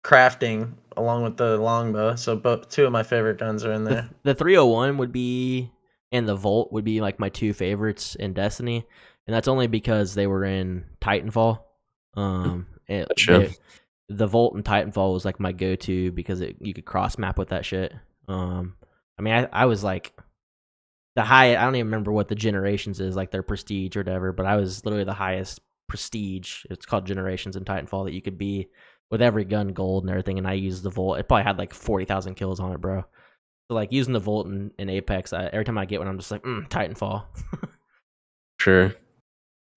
crafting along with the longbow. So, both two of my favorite guns are in there. The 301 would be, and the Volt would be like my two favorites in Destiny, and that's only because they were in Titanfall. Gotcha. The Volt and Titanfall was like my go-to because you could cross map with that shit. I mean, I was like the high. I don't even remember what the generations is, like their prestige or whatever. But I was literally the highest prestige. It's called generations in Titanfall that you could be with every gun gold and everything. And I used the Volt. It probably had like 40,000 kills on it, bro. So like using the Volt in Apex, every time I get one, I'm just like Titanfall. Sure.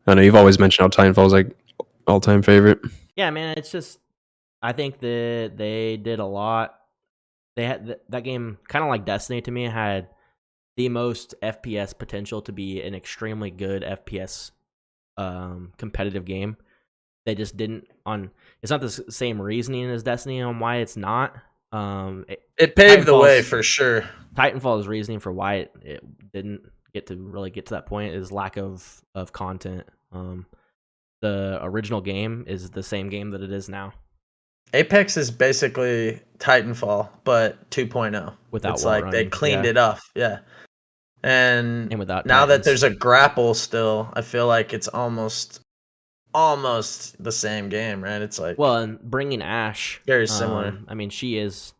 I know you've always mentioned how Titanfall's like all-time favorite. Yeah, man. It's just I think that they did a lot. They had that game, kind of like Destiny to me, had the most FPS potential to be an extremely good FPS competitive game. They just didn't it's not the same reasoning as Destiny on why it's not. It paved the way for sure. Titanfall's reasoning for why it didn't get to that point is lack of content. The original game is the same game that it is now. Apex is basically Titanfall, but 2.0. Without it's wall like running, they cleaned it up, yeah. And without now Titans. that there's a grapple still, I feel like it's almost the same game, right? It's like, well, and bringing Ash, very similar. I mean, she is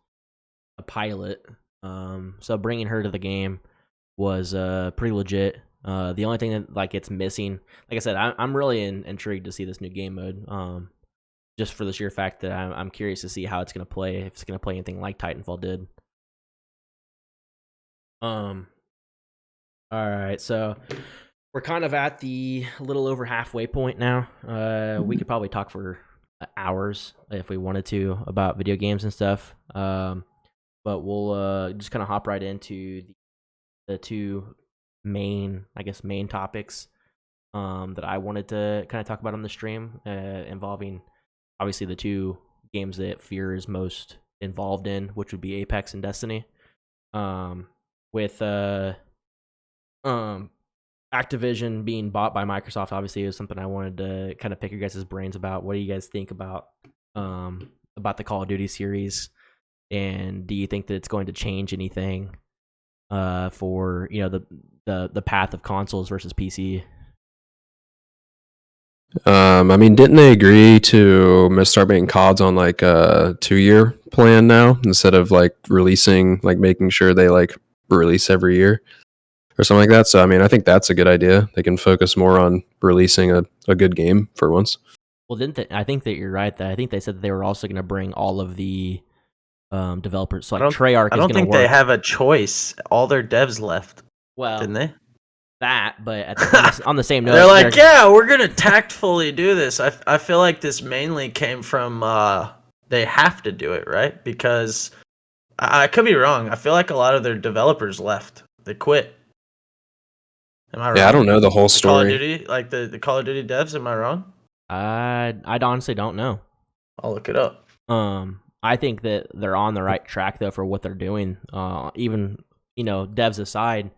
a pilot, so bringing her to the game was pretty legit. The only thing that like it's missing, like I said, I'm really intrigued to see this new game mode. Just for the sheer fact that I'm curious to see how it's going to play, if it's going to play anything like Titanfall did. All right, so we're kind of at the little over halfway point now. We could probably talk for hours if we wanted to about video games and stuff. But we'll just kind of hop right into the two main topics that I wanted to kind of talk about on the stream, involving obviously the two games that Fear is most involved in, which would be Apex and Destiny. With Activision being bought by Microsoft, obviously, it was something I wanted to kind of pick your guys' brains about. What do you guys think about the Call of Duty series, and do you think that it's going to change anything for the path of consoles versus PC? I mean, didn't they agree to start making CODs on like a 2-year plan now instead of like releasing, like making sure they like release every year or something like that? So I mean, I think that's a good idea. They can focus more on releasing a good game for once. Well, didn't they? I think that you're right. That I think they said that they were also going to bring all of the developers. So like Treyarch, I don't think they have a choice. All their devs left. Well, didn't they? That, but on the same note, they're like, yeah, we're gonna tactfully do this. I feel like this mainly came from they have to do it, right? Because I could be wrong. I feel like a lot of their developers left. They quit. Am I wrong? Yeah, I don't know the whole story. Call of Duty, like the Call of Duty devs. Am I wrong? I honestly don't know. I'll look it up. I think that they're on the right track though for what they're doing. Even devs aside,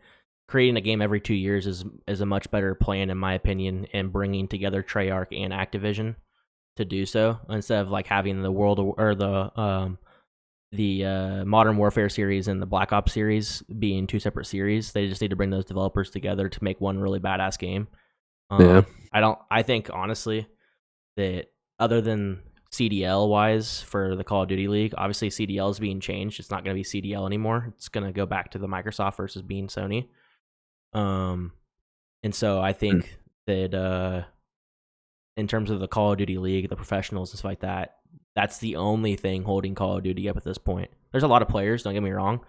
creating a game every 2 years is a much better plan in my opinion, and bringing together Treyarch and Activision to do so instead of like having the Modern Warfare series and the Black Ops series being two separate series. They just need to bring those developers together to make one really badass game. Yeah. I think honestly that other than CDL wise for the Call of Duty League, obviously CDL is being changed. It's not going to be CDL anymore. It's going to go back to the Microsoft versus being Sony. And so I think that in terms of the Call of Duty League, the professionals and stuff like that, that's the only thing holding Call of Duty up at this point. There's a lot of players, don't get me wrong,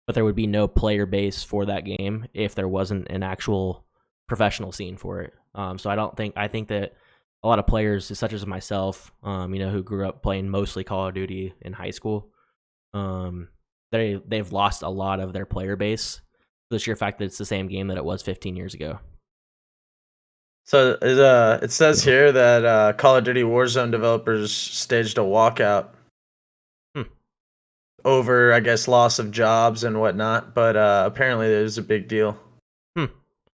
but there would be no player base for that game if there wasn't an actual professional scene for it. So I think that a lot of players, such as myself, who grew up playing mostly Call of Duty in high school, they've lost a lot of their player base. The sheer fact that it's the same game that it was 15 years ago. So it says here that Call of Duty Warzone developers staged a walkout over, I guess, loss of jobs and whatnot. But apparently it was a big deal.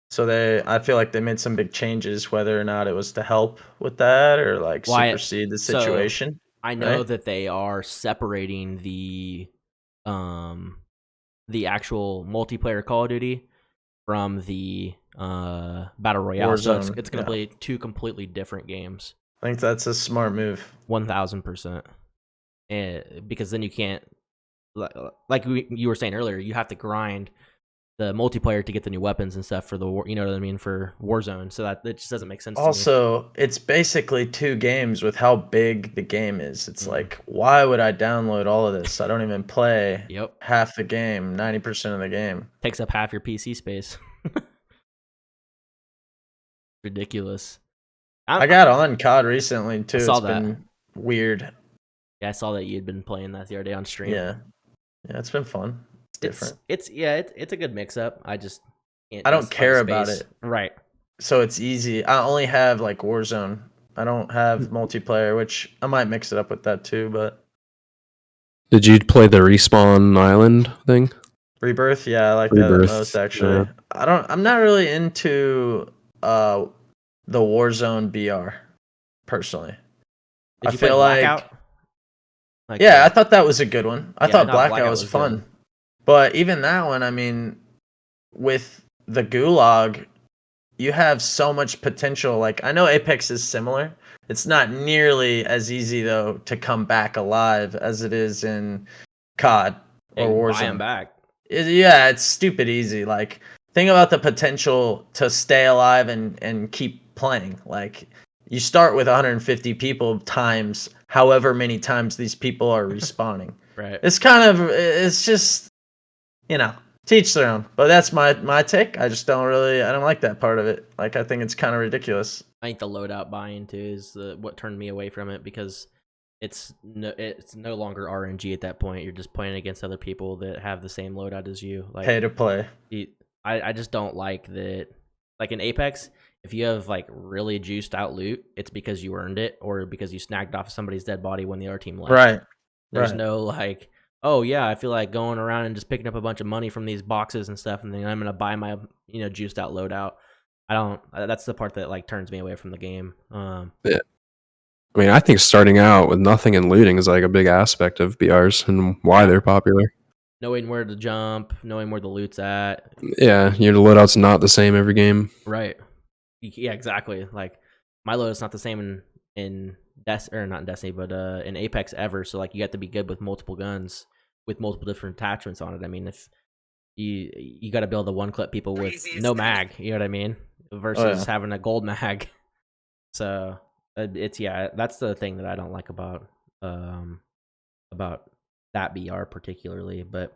So I feel like they made some big changes, whether or not it was to help with that or like supersede the situation. So I know that they are separating the actual multiplayer Call of Duty from the battle royale. Warzone, so it's going to be two completely different games. I think that's a smart move. 1000%. Because then you can't, like you were saying earlier, you have to grind the multiplayer to get the new weapons and stuff for the war, you know what I mean, for Warzone. So that just doesn't make sense. Also, it's basically 2 games with how big the game is. It's like, why would I download all of this? I don't even play half the game, 90% of the game. Takes up half your PC space. Ridiculous. I got on COD recently too. It's that. Been weird. Yeah, I saw that you'd been playing that the other day on stream. Yeah, it's been fun. It's different. It's a good mix up. I just can't. I don't care about it. Right. So it's easy. I only have like Warzone. I don't have multiplayer, which I might mix it up with that too. But did you play the Respawn Island thing? Rebirth, yeah, I like that the most actually. Yeah. I'm not really into the Warzone BR personally. Did you feel Blackout? I thought that was a good one. I thought Blackout was fun. Good. But even that one, I mean, with the Gulag, you have so much potential. Like, I know Apex is similar. It's not nearly as easy, though, to come back alive as it is in COD or Warzone. Buy 'em back. It's stupid easy. Like, think about the potential to stay alive and keep playing. Like, you start with 150 people times however many times these people are respawning. Right. It's just, teach their own. But that's my take. I just don't like that part of it. Like, I think it's kind of ridiculous. I think the loadout buying too is what turned me away from it, because it's no longer RNG at that point. You're just playing against other people that have the same loadout as you. Like, pay to play. I just don't like that. Like in Apex, if you have like really juiced out loot, it's because you earned it or because you snagged off somebody's dead body when the other team left. Right. There's no like, oh yeah, I feel like going around and just picking up a bunch of money from these boxes and stuff, and then I'm gonna buy my juiced out loadout. That's the part that like turns me away from the game. Yeah. I mean, I think starting out with nothing and looting is like a big aspect of BRs and why they're popular. Knowing where to jump, knowing where the loot's at. Yeah, your loadout's not the same every game. Right. Yeah, exactly. Like my loadout's not the same in not in Destiny, but in Apex ever. So like you have to be good with multiple guns with multiple different attachments on it. I mean, if you got to be able to one clip people with no mag, you know what I mean, versus having a gold mag. So that's the thing that I don't like about that BR particularly. But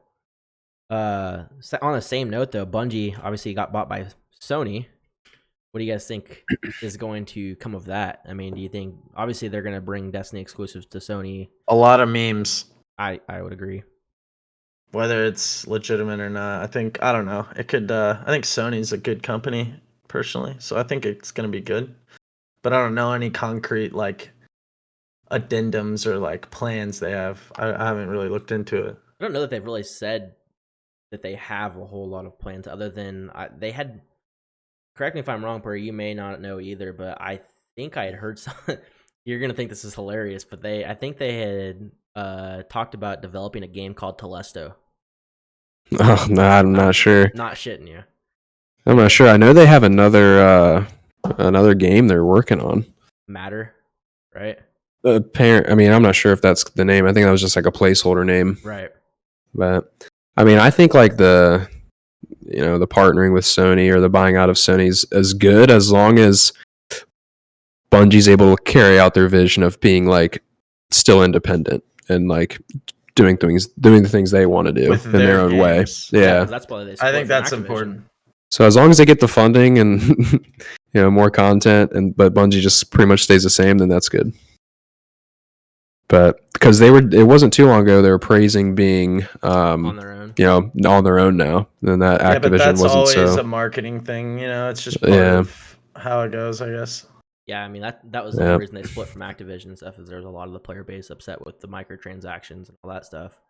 on the same note though, Bungie obviously got bought by Sony. What do you guys think is going to come of that? I mean, do you think obviously they're going to bring Destiny exclusives to Sony? A lot of memes. I would agree. Whether it's legitimate or not, I don't know. It could. I think Sony's a good company personally, so I think it's going to be good. But I don't know any concrete like addendums or like plans they have. I haven't really looked into it. I don't know that they've really said that they have a whole lot of plans other than they had. Correct me if I'm wrong, Purr, you may not know either, but I think I had heard something. You're going to think this is hilarious, but I think they had talked about developing a game called Telesto. Oh, no, I'm not sure. Not shitting you. I'm not sure. I know they have another game they're working on. Matter, right? parent. I mean, I'm not sure if that's the name. I think that was just like a placeholder name. Right. But I mean, I think like the partnering with Sony or the buying out of Sony's as good as long as Bungie's able to carry out their vision of being like still independent and like doing the things they want to do With in their own games. way. Yeah. 'cause that's probably they I split think from that's Activision. important. So as long as they get the funding and more content, but Bungie just pretty much stays the same, then that's good. But because it wasn't too long ago they were praising being On their own. on their own now, and that Yeah, but Activision that's wasn't always so. a marketing thing. It's just part Yeah. of how it goes, I guess. Yeah, I mean that was the whole reason they split from Activision and stuff. Is there's a lot of the player base upset with the microtransactions and all that stuff.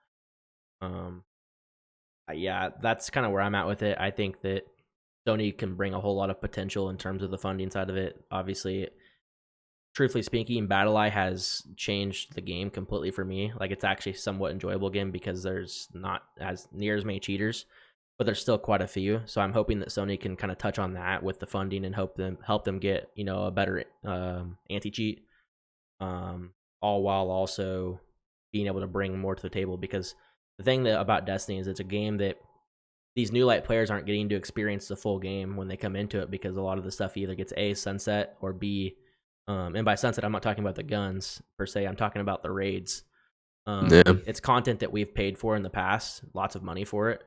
Yeah, that's kind of where I'm at with it. I think that Sony can bring a whole lot of potential in terms of the funding side of it. Obviously, truthfully speaking, BattleEye has changed the game completely for me. Like, it's actually somewhat enjoyable game because there's not as near as many cheaters, but there's still quite a few. So I'm hoping that Sony can kind of touch on that with the funding and help them get a better anti-cheat, all while also being able to bring more to the table. Because the thing about Destiny is it's a game that these new light players aren't getting to experience the full game when they come into it, because a lot of the stuff either gets A, sunset, or B, and by sunset I'm not talking about the guns per se, I'm talking about the raids. It's content that we've paid for in the past, lots of money for it,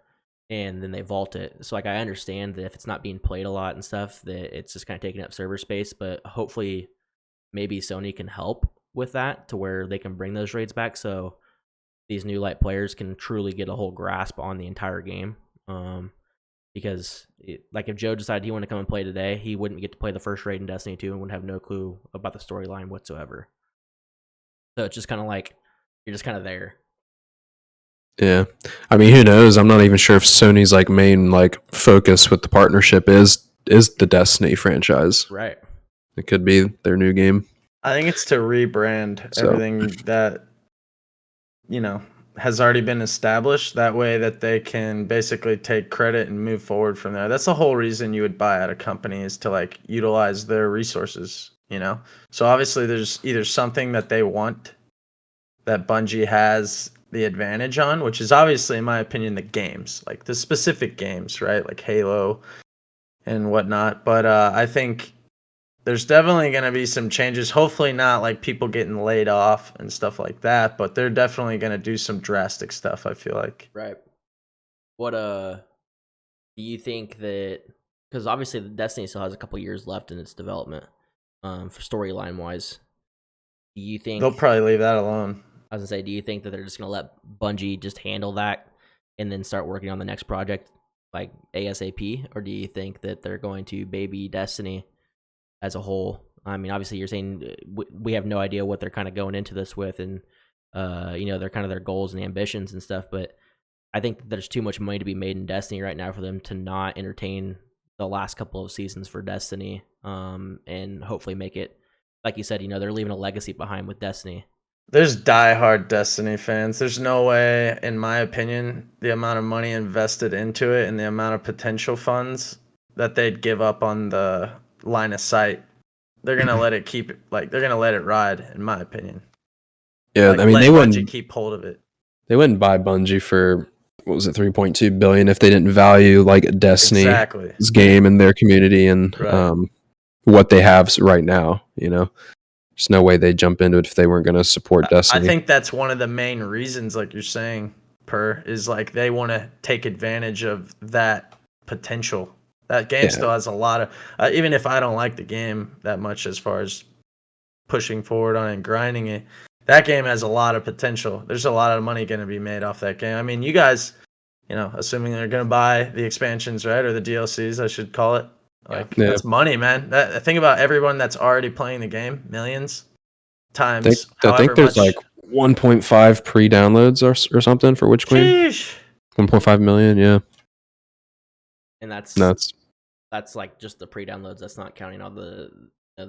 and then they vault it. So like, I understand that if it's not being played a lot and stuff, that it's just kind of taking up server space, but hopefully maybe Sony can help with that to where they can bring those raids back so these new light players can truly get a whole grasp on the entire game. Because like if Joe decided he wanted to come and play today, he wouldn't get to play the first raid in Destiny 2 and would have no clue about the storyline whatsoever. So it's just kind of like you're just kind of there. Yeah, I mean, who knows? I'm not even sure if Sony's like main like focus with the partnership is the Destiny franchise. Right. It could be their new game. I think it's to rebrand everything that has already been established. That way that they can basically take credit and move forward from there. That's the whole reason you would buy out a company, is to like utilize their resources, So obviously there's either something that they want that Bungie has the advantage on, which is obviously, in my opinion, the games, like the specific games, right? Like Halo and whatnot. But I think there's definitely going to be some changes. Hopefully not like people getting laid off and stuff like that, but they're definitely going to do some drastic stuff, I feel like. Right. What do you think that, because obviously the Destiny still has a couple years left in its development, for storyline wise, do you think They'll probably leave that alone? I was gonna say, do you think that they're just gonna let Bungie just handle that and then start working on the next project like ASAP, or do you think that they're going to baby Destiny as a whole? I mean, obviously you're saying we have no idea what they're kind of going into this with, and they're kind of their goals and ambitions and stuff, but I think that there's too much money to be made in Destiny right now for them to not entertain the last couple of seasons for Destiny, and hopefully make it, like you said, they're leaving a legacy behind with Destiny. There's diehard Destiny fans. There's no way, in my opinion, the amount of money invested into it and the amount of potential funds that they'd give up on the line of sight. They're gonna let it they're gonna let it ride, in my opinion. Yeah, I mean, they wouldn't keep hold of it. They wouldn't buy Bungie for, what was it, $3.2 billion if they didn't value like Destiny's game and their community and what they have right now. There's no way they'd jump into it if they weren't going to support Destiny. I think that's one of the main reasons, like you're saying, Purr, is like they want to take advantage of that potential. That game still has a lot of, even if I don't like the game that much as far as pushing forward on it and grinding it, that game has a lot of potential. There's a lot of money going to be made off that game. I mean, you guys, assuming they're going to buy the expansions, right, or the DLCs, I should call it. That's money, man. Think about everyone that's already playing the game, millions times. I think there's like 1.5 pre-downloads or something for Witch Queen. Sheesh. 1.5 million, yeah. And that's like just the pre-downloads. That's not counting all the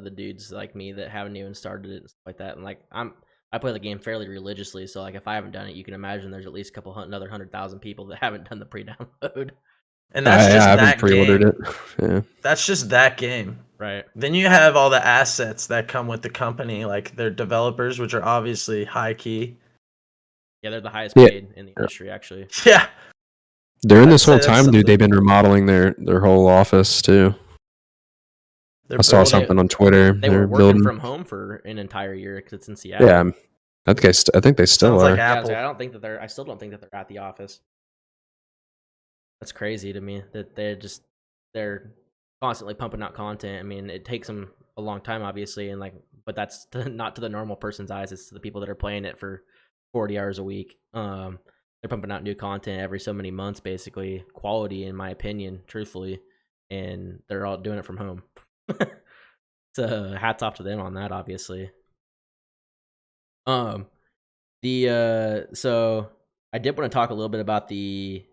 dudes like me that haven't even started it and stuff like that. And like I play the game fairly religiously, so like if I haven't done it, you can imagine there's at least another 100,000 people that haven't done the pre-download. And that's I just haven't that pre-ordered game. it. Yeah. That's just that game. Right. Then you have all the assets that come with the company, like their developers, which are obviously high key. Yeah, they're the highest Yeah. paid in the industry, actually. Yeah. During I'd this say whole that's time, dude, something. they've been remodeling their whole office too. They're I saw building- something on Twitter. They were They're working building. from home for an entire year because it's in Seattle. Yeah, I think they still Sounds are. like Yeah, Apple. I don't think that they're. I still don't think that they're at the office. That's crazy to me that they're constantly pumping out content. I mean, it takes them a long time, obviously, and but that's not to the normal person's eyes. It's to the people that are playing it for 40 hours a week. They're pumping out new content every so many months, basically quality, in my opinion, truthfully, and they're all doing it from home. So hats off to them on that, obviously. So I did want to talk a little bit about the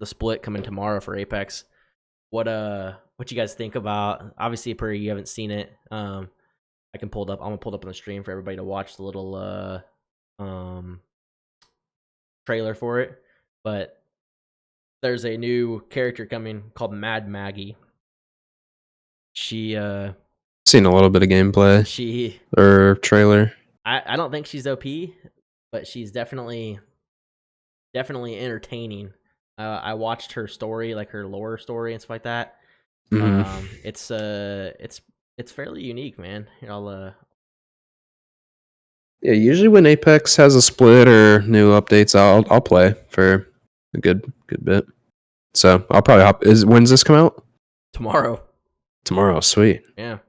split coming tomorrow for Apex. What you guys think about? Obviously, Purr, you haven't seen it. I can pull it up. I'm gonna pull it up on the stream for everybody to watch the little trailer for it. But there's a new character coming called Mad Maggie. She Seen a little bit of gameplay or trailer. I don't think she's OP, but she's definitely entertaining. I watched her story, like her lore story and stuff like that. Mhm. It's fairly unique, man. I'll Yeah, usually when Apex has a split or new updates, I'll play for a good bit. So I'll probably hop. When's this come out? tomorrow. Tomorrow. Sweet. Yeah.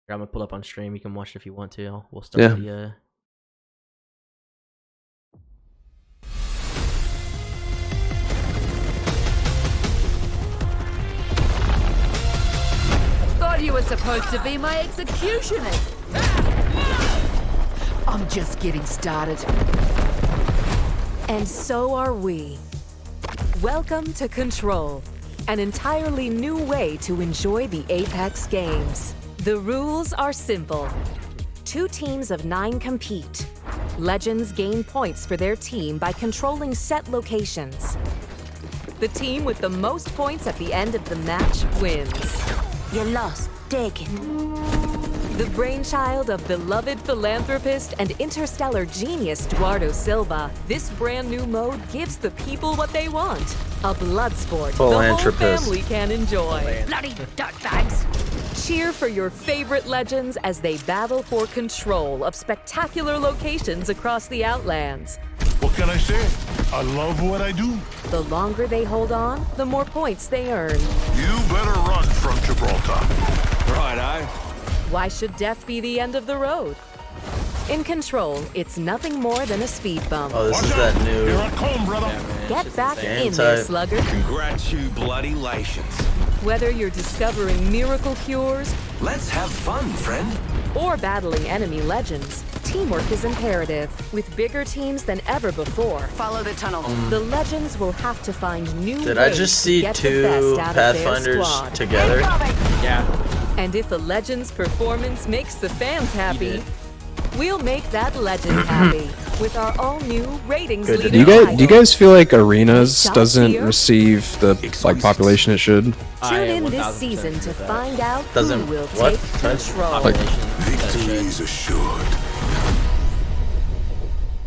I'm gonna pull up on stream. You can watch it if you want to. We'll start the Thought you were supposed to be my executioner. I'm just getting started. And so are we. Welcome to Control, an entirely new way to enjoy the Apex games. The rules are simple. 2 teams of 9 compete. Legends gain points for their team by controlling set locations. The team with the most points at the end of the match wins. You lost. Take it. The brainchild of beloved philanthropist and interstellar genius Eduardo Silva, this brand new mode gives the people what they want. A blood sport the whole Philanthropist. family can enjoy. Bloody dirtbags. Cheer for your favorite legends as they battle for control of spectacular locations across the Outlands. What can I say? I love what I do. The longer they hold on, the more points they earn. You better run from Gibraltar. Right, Why should death be the end of the road? In Control, it's nothing more than a speed bump. Oh, this is that Here new. I come, brother. Get back insane. in there, Type. slugger. Congrats, you bloody lations. Whether you're discovering miracle cures Let's have fun, friend. or battling enemy legends, teamwork is imperative. With bigger teams than ever before, Follow the tunnel. the legends will have to find new Did ways I just to see get the 2 best out of their Pathfinders squad. together? yeah. And if a legend's performance makes the fans happy, did. we'll make that legend happy with our all-new ratings Good to leader. know. Do you guys feel like Arenas Shots doesn't here. receive the population it should? Tune in this season to find out Doesn't- who will what? take control. Victory is assured.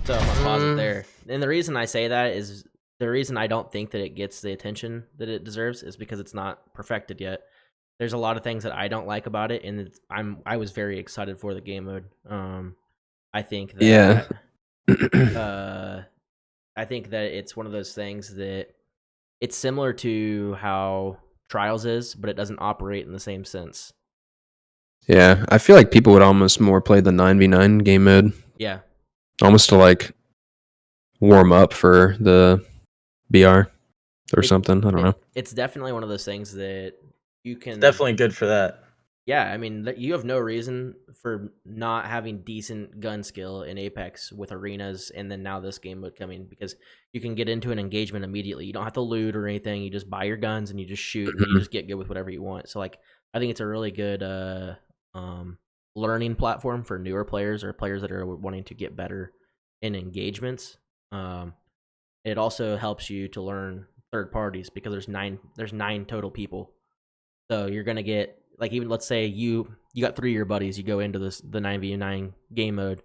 So I'm gonna pause it there. And the reason I say that is the reason I don't think that it gets the attention that it deserves is because it's not perfected yet. There's a lot of things that I don't like about it, and I was very excited for the game mode. I think that Yeah. I think that it's one of those things that it's similar to how Trials is, but it doesn't operate in the same sense. Yeah, I feel like people would almost more play the 9v9 game mode, Yeah, almost to like warm up for the BR or something. I don't know. It's definitely one of those things that you can Definitely good for that. Yeah, I mean, you have no reason for not having decent gun skill in Apex with arenas, and then now this game mode coming, because you can get into an engagement immediately. You don't have to loot or anything. You just buy your guns and you just shoot, and you just get good with whatever you want. So, like, I think it's a really good learning platform for newer players or players that are wanting to get better in engagements. It also helps you to learn third parties because there's nine total people. So you're gonna get like, even let's say you got 3 of your buddies, you go into the 9v9 game mode,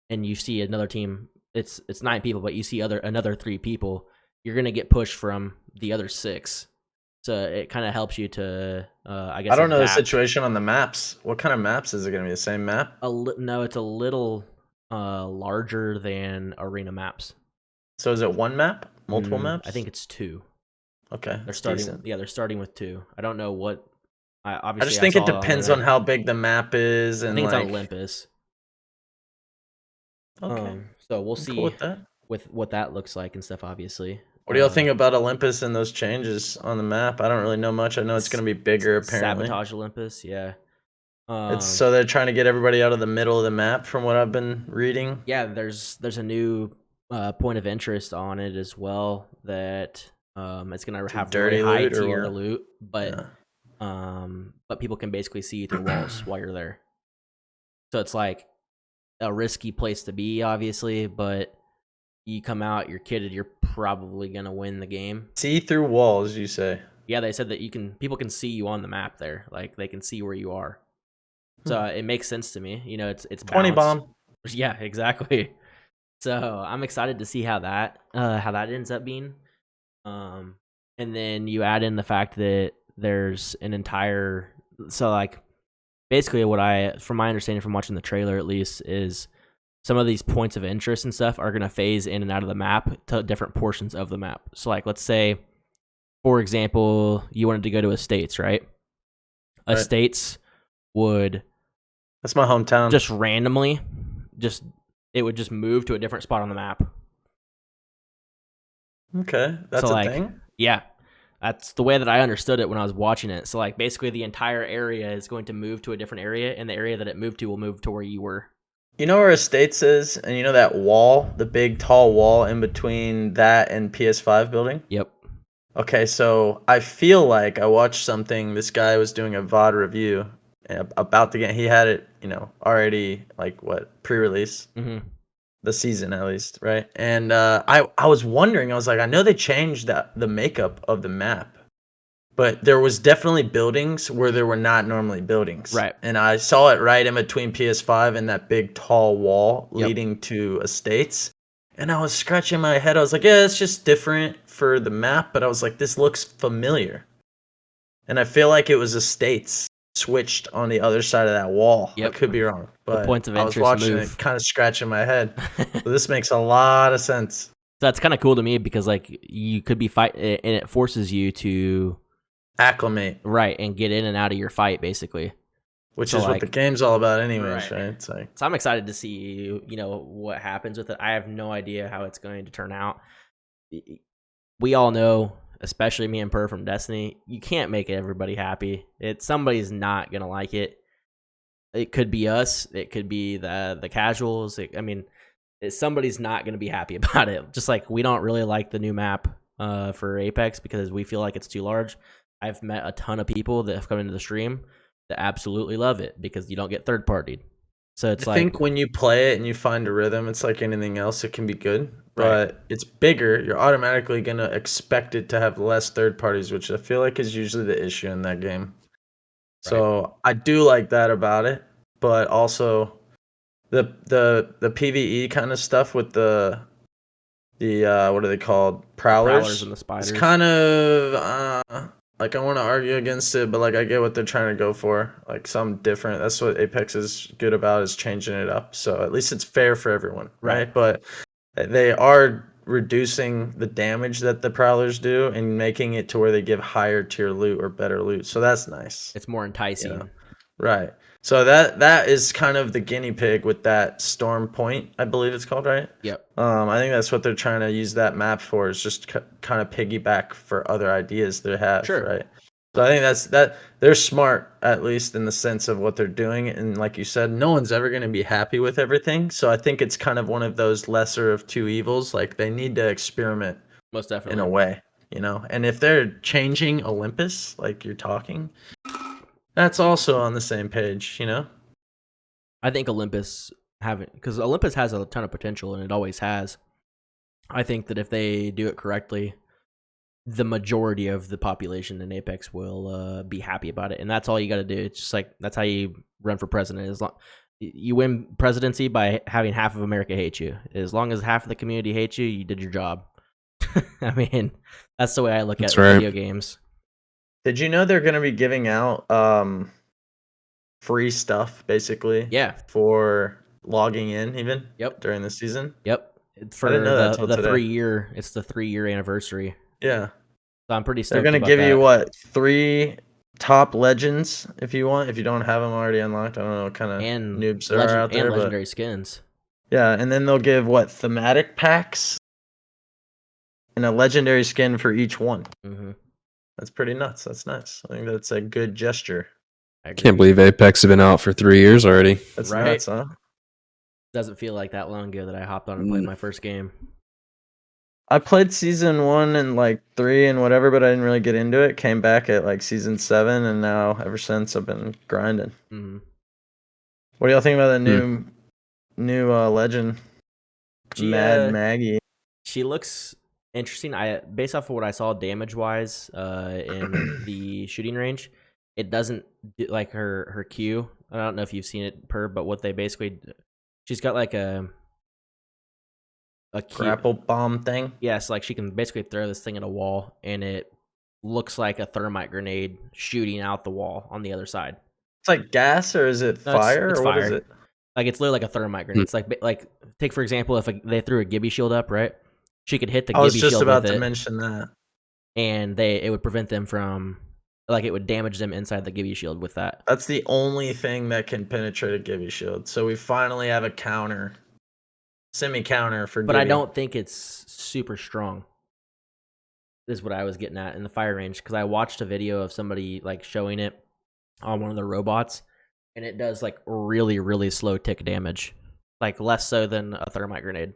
and you see another team. It's 9 people, but you see another 3 people. You're gonna get pushed from the other 6. So it kind of helps you to, I guess. I don't know the adapt. situation on the maps. What kind of maps is it going to be? The same map? No, it's a little larger than arena maps. So is it one map? Multiple maps? I think it's 2. Okay, They're starting. decent. Yeah, they're starting with 2. I don't know what. I just think it depends on how big the map is, and I think like it's on Olympus. Okay, so we'll I'm see cool with that. with what that looks like and stuff. Obviously. What do y'all think about Olympus and those changes on the map? I don't really know much. I know it's going to be bigger, apparently. Sabotage Olympus, yeah. It's so they're trying to get everybody out of the middle of the map, from what I've been reading. Yeah, there's a new point of interest on it as well, that it's gonna have dirty really high loot or tier what? loot, but people can basically see you through walls while you're there. So it's like a risky place to be, obviously, but you come out, you're kitted, you're probably gonna win the game. See through walls, you say? Yeah, they said that people can see you on the map there, like they can see where you are. So it makes sense to me. You know, it's 20 balanced. bomb. Yeah, exactly. So I'm excited to see how that ends up being. And then you add in the fact that there's an entire, so like basically from my understanding from watching the trailer at least, is some of these points of interest and stuff are going to phase in and out of the map to different portions of the map. So like, let's say, for example, you wanted to go to Estates, right? Estates would... That's my hometown. Just randomly, it would just move to a different spot on the map. Okay, that's so a like, thing? Yeah. That's the way that I understood it when I was watching it. So like, basically the entire area is going to move to a different area, and the area that it moved to will move to where you were. You know where Estates is? And you know that wall, the big tall wall in between that and PS5 building? Yep. Okay, so I feel like I watched something, this guy was doing a VOD review about the game. He had it, already, like, pre-release? Mm-hmm. The season, at least, right? And I was wondering, I was like, I know they changed the makeup of the map, but there was definitely buildings where there were not normally buildings. Right. And I saw it right in between PS5 and that big tall wall leading to Estates. And I was scratching my head. I was like, yeah, it's just different for the map. But I was like, this looks familiar. And I feel like it was Estates switched on the other side of that wall. Yep. I could be wrong. But the points of I was watching move. it, kind of scratching my head. So this makes a lot of sense. So that's kind of cool to me, because like you could be fight, and it forces you to acclimate, right, and get in and out of your fight, basically. Which is what the game's all about, anyways, right? It's like, so I'm excited to see, what happens with it. I have no idea how it's going to turn out. We all know, especially me and Purr from Destiny, you can't make everybody happy. Somebody's not gonna like it. It could be us. It could be the casuals. Somebody's not gonna be happy about it. Just like we don't really like the new map for Apex because we feel like it's too large. I've met a ton of people that have come into the stream that absolutely love it because you don't get third partied. So it's I think when you play it and you find a rhythm, it's like anything else, it can be good. Right. But it's bigger. You're automatically going to expect it to have less third parties, which I feel like is usually the issue in that game. Right. So I do like that about it. But also the PvE kind of stuff with the what are they called? Prowlers and the spiders. It's kind of like I want to argue against it, but like I get what they're trying to go for, like something different. That's what Apex is good about, is changing it up. So at least it's fair for everyone, right? But they are reducing the damage that the Prowlers do and making it to where they give higher tier loot or better loot. So that's nice. It's more enticing. Right. So that is kind of the guinea pig with that Storm Point, I believe it's called, right? Yep. I think that's what they're trying to use that map for, is just kind of piggyback for other ideas they have, right? So I think that they're smart, at least in the sense of what they're doing. And like you said, no one's ever going to be happy with everything. So I think it's kind of one of those lesser of two evils. Like they need to experiment, most definitely, in a way, And if they're changing Olympus, like you're talking, that's also on the same page, I think Olympus because Olympus has a ton of potential and it always has. I think that if they do it correctly, the majority of the population in Apex will be happy about it, and that's all you got to do. It's just like that's how you run for president. As long you win presidency by having half of America hate you. As long as half of the community hates you, you did your job. I mean, that's the way I look at video games. Did you know they're going to be giving out free stuff basically? Yeah. For logging in even. Yep. During the season. Yep. For I didn't know that till the today. 3-year, it's the 3-year anniversary. Yeah. So I'm pretty stoked. They're gonna about give that. you what 3 top legends if you want. If you don't have them already unlocked, I don't know what kind of noobs there are out there. And legendary skins. Yeah, and then they'll give what thematic packs and a legendary skin for each one. Mm-hmm. That's pretty nuts. That's nice. I think that's a good gesture. I can't believe Apex has been out for 3 years already. That's Right? nuts, huh? Doesn't feel like that long ago that I hopped on and played my first game. I played season 1 and like 3 and whatever, but I didn't really get into it. Came back at like season 7, and now ever since I've been grinding. Mm-hmm. What do y'all think about the new legend, Mad Maggie? She looks interesting. Based off of what I saw damage wise in the shooting range, it doesn't do, like her Q. I don't know if you've seen it, Purr, but what they basically, she's got like a grapple bomb thing. Yes, like she can basically throw this thing at a wall, and it looks like a thermite grenade shooting out the wall on the other side. It's like gas, or is it fire, it's or fire. what is it? Like it's literally like a thermite grenade. It's like take for example if they threw a Gibby shield up, right? She could hit the Gibby shield with it. I was just about to mention that. And it would prevent them from, like, it would damage them inside the Gibby shield with that. That's the only thing that can penetrate a Gibby shield. So we finally have a counter, semi-counter for Gibby. But I don't think it's super strong. Is what I was getting at in the fire range, because I watched a video of somebody like showing it on one of the robots, and it does like really, really slow tick damage, like less so than a thermite grenade.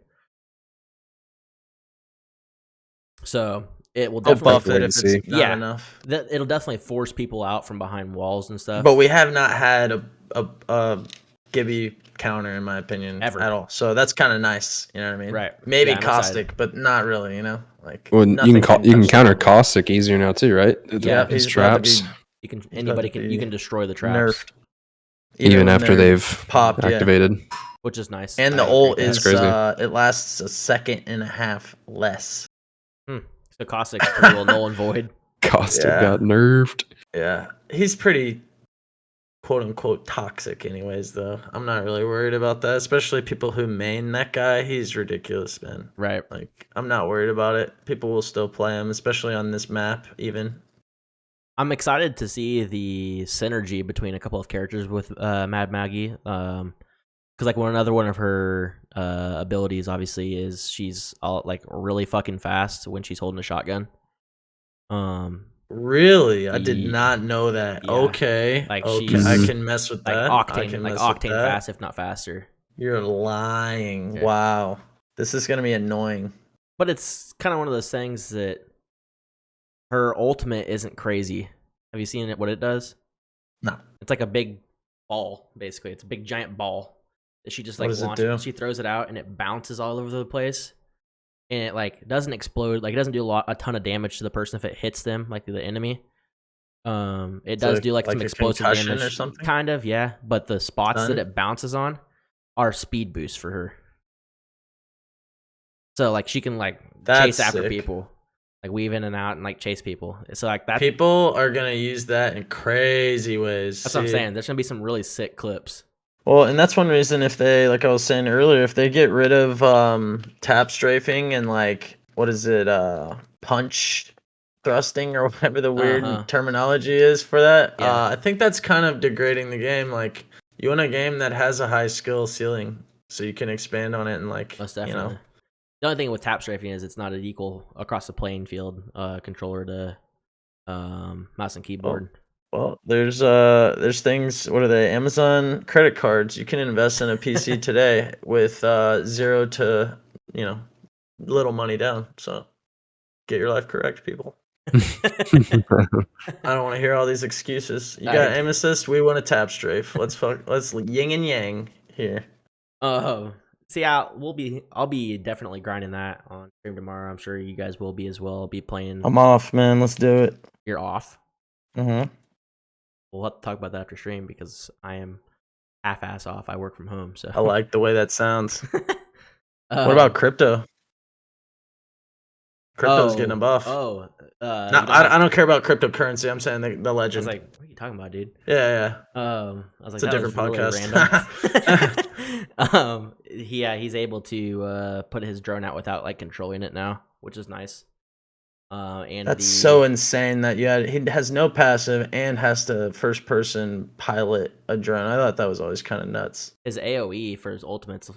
So it will definitely buff it if it's not enough. It'll definitely force people out from behind walls and stuff. But we have not had a Gibby counter, in my opinion, ever at all. So that's kind of nice. You know what I mean? Right. Maybe caustic, but not really. You know, like well, you can counter caustic easier now too, right? Yeah, these traps. You can destroy the traps. Nerfed. Even after they've popped, activated, which is nice. And the ult is it lasts a second and a half less. So caustic's pretty well null and void. Caustic got nerfed. Yeah, he's pretty quote unquote toxic, anyways. Though I'm not really worried about that, especially people who main that guy. He's ridiculous, man. Right. Like I'm not worried about it. People will still play him, especially on this map. Even I'm excited to see the synergy between a couple of characters with Mad Maggie. Because like another one of her abilities, obviously, is she's like really fucking fast when she's holding a shotgun. Really, I did not know that. Yeah. Okay, like okay. I can mess with that. Octane fast, if not faster. You're lying. Okay. Wow, this is gonna be annoying. But it's kind of one of those things that her ultimate isn't crazy. Have you seen it? What it does? No. It's like a big ball, basically. It's a big giant ball. She just like launches, she throws it out and it bounces all over the place, and it like doesn't explode, like it doesn't do a ton of damage to the person if it hits them, like the enemy. It does do like some explosive damage or something, kind of, yeah. But the spots that it bounces on are speed boosts for her, so like she can like chase after people, like weave in and out and like chase people. So like that, people are gonna use that in crazy ways. That's what I'm saying. There's gonna be some really sick clips. Well, and that's one reason if they, like I was saying earlier, if they get rid of tap strafing and like, what is it, punch thrusting or whatever the weird terminology is for that, I think that's kind of degrading the game. Like, you want a game that has a high skill ceiling so you can expand on it and like, most definitely. You know. The only thing with tap strafing is it's not an equal across the playing field controller to mouse and keyboard. Well, there's things. What are they? Amazon credit cards. You can invest in a PC today with 0 to little money down. So get your life correct, people. I don't want to hear all these excuses. You got aim assist. We want a tap strafe. Let's yin and yang here. See, I'll be definitely grinding that on stream tomorrow. I'm sure you guys will be as well. I'll be playing. I'm off, man. Let's do it. You're off. Mm-hmm. We'll have to talk about that after stream because I am half-ass off. I work from home, so. I like the way that sounds. What about crypto? Crypto's getting a buff. I don't care about cryptocurrency. I'm saying the I was legend. like, what are you talking about, dude? Yeah. I was like, It's a that different was really random. He's able to put his drone out without like controlling it now, which is nice. And That's so insane that he has no passive and has to first person pilot a drone. I thought that was always kind of nuts. His AOE for his ultimates